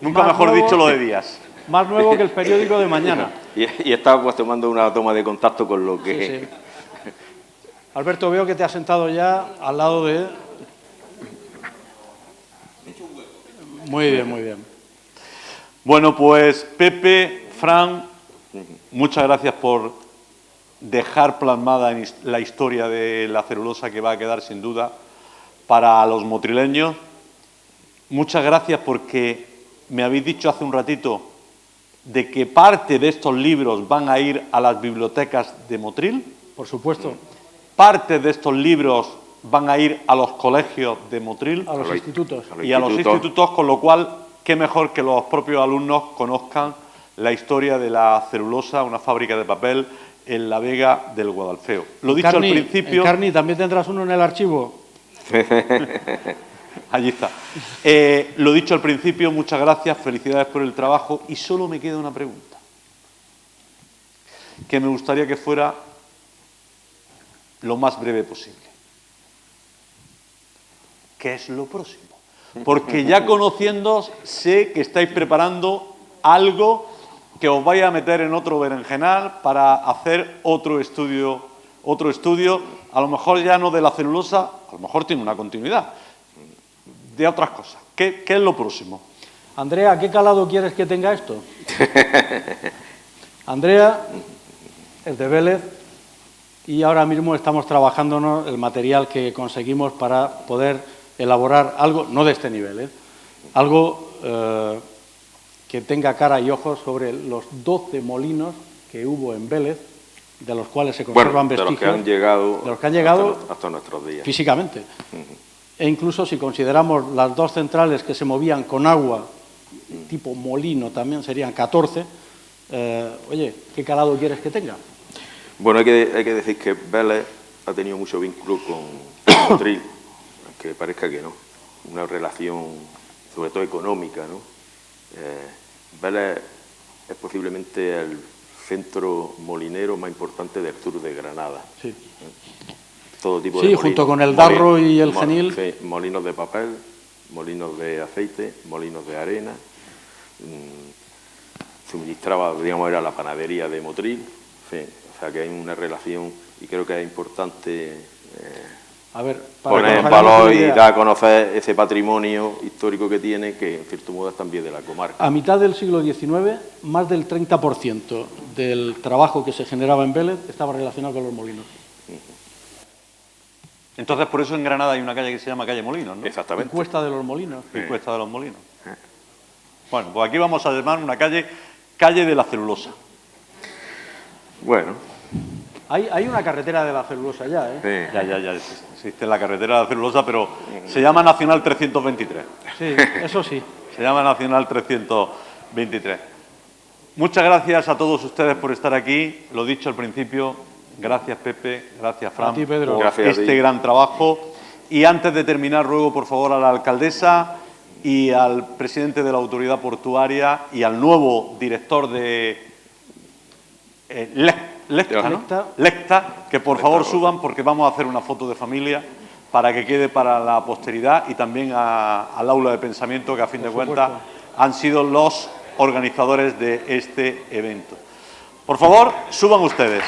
Nunca mejor dicho lo de días. Más nuevo que el periódico de mañana. Y está pues tomando una toma de contacto con lo que... Sí. Alberto, veo que te has sentado ya al lado de... Muy bien, muy bien. Bueno, pues Pepe, Fran, muchas gracias por dejar plasmada en la historia de la celulosa, que va a quedar sin duda para los motrileños. Muchas gracias porque me habéis dicho hace un ratito de que parte de estos libros van a ir a las bibliotecas de Motril. Por supuesto. Parte de estos libros van a ir a los colegios de Motril. A los institutos. Y a los institutos, con lo cual, qué mejor que los propios alumnos conozcan la historia de la celulosa, una fábrica de papel en la Vega del Guadalfeo. Lo dicho al principio... Carni, ¿también tendrás uno en el archivo? Allí está. Lo dicho al principio, muchas gracias, felicidades por el trabajo, y solo me queda una pregunta, que me gustaría que fuera lo más breve posible. ¿Qué es lo próximo? Porque ya conociéndoos, sé que estáis preparando algo que os vaya a meter en otro berenjenal para hacer otro estudio, a lo mejor ya no de la celulosa, a lo mejor tiene una continuidad, de otras cosas. ¿Qué es lo próximo? Andrea, ¿qué calado quieres que tenga esto? Andrea es de Vélez y ahora mismo estamos trabajándonos el material que conseguimos para poder elaborar algo, no de este nivel, algo que tenga cara y ojos sobre los 12 molinos que hubo en Vélez, de los cuales se conservan vestigios. De los que han llegado hasta nuestros días. Físicamente. E incluso si consideramos las dos centrales que se movían con agua, tipo molino también, serían 14. Oye, ¿qué calado quieres que tenga? Bueno, hay que decir que Vélez ha tenido mucho vínculo con Motril, aunque parezca que no. Una relación, sobre todo económica, ¿no? Vélez es posiblemente el centro molinero más importante del sur de Granada. Sí. Todo tipo de molinos. Junto con el Darro y el Genil. Sí, molinos de papel, molinos de aceite, molinos de arena. Suministraba, digamos, era la panadería de Motril. Sí, o sea que hay una relación y creo que es importante poner en valor y dar a conocer ese patrimonio histórico que tiene, que en cierto modo es también de la comarca. A mitad del siglo XIX, más del 30% del trabajo que se generaba en Vélez estaba relacionado con los molinos. Entonces, por eso en Granada hay una calle que se llama Calle Molinos, ¿no? Exactamente. Cuesta de los Molinos. Cuesta de los Molinos. Bueno, pues aquí vamos a llamar una calle de la celulosa. Bueno. Hay una carretera de la celulosa ya, ¿eh? Sí. Ya existe la carretera de la celulosa, pero se llama Nacional 323. Sí, eso sí. Se llama Nacional 323. Muchas gracias a todos ustedes por estar aquí. Lo dicho al principio, gracias Pepe, gracias Fran, ti, Pedro, por este gran trabajo. Y antes de terminar, ruego por favor a la alcaldesa y al presidente de la autoridad portuaria y al nuevo director de Lecta, que por favor suban porque vamos a hacer una foto de familia para que quede para la posteridad y también al aula de pensamiento, que a fin de cuentas han sido los organizadores de este evento. Por favor, suban ustedes.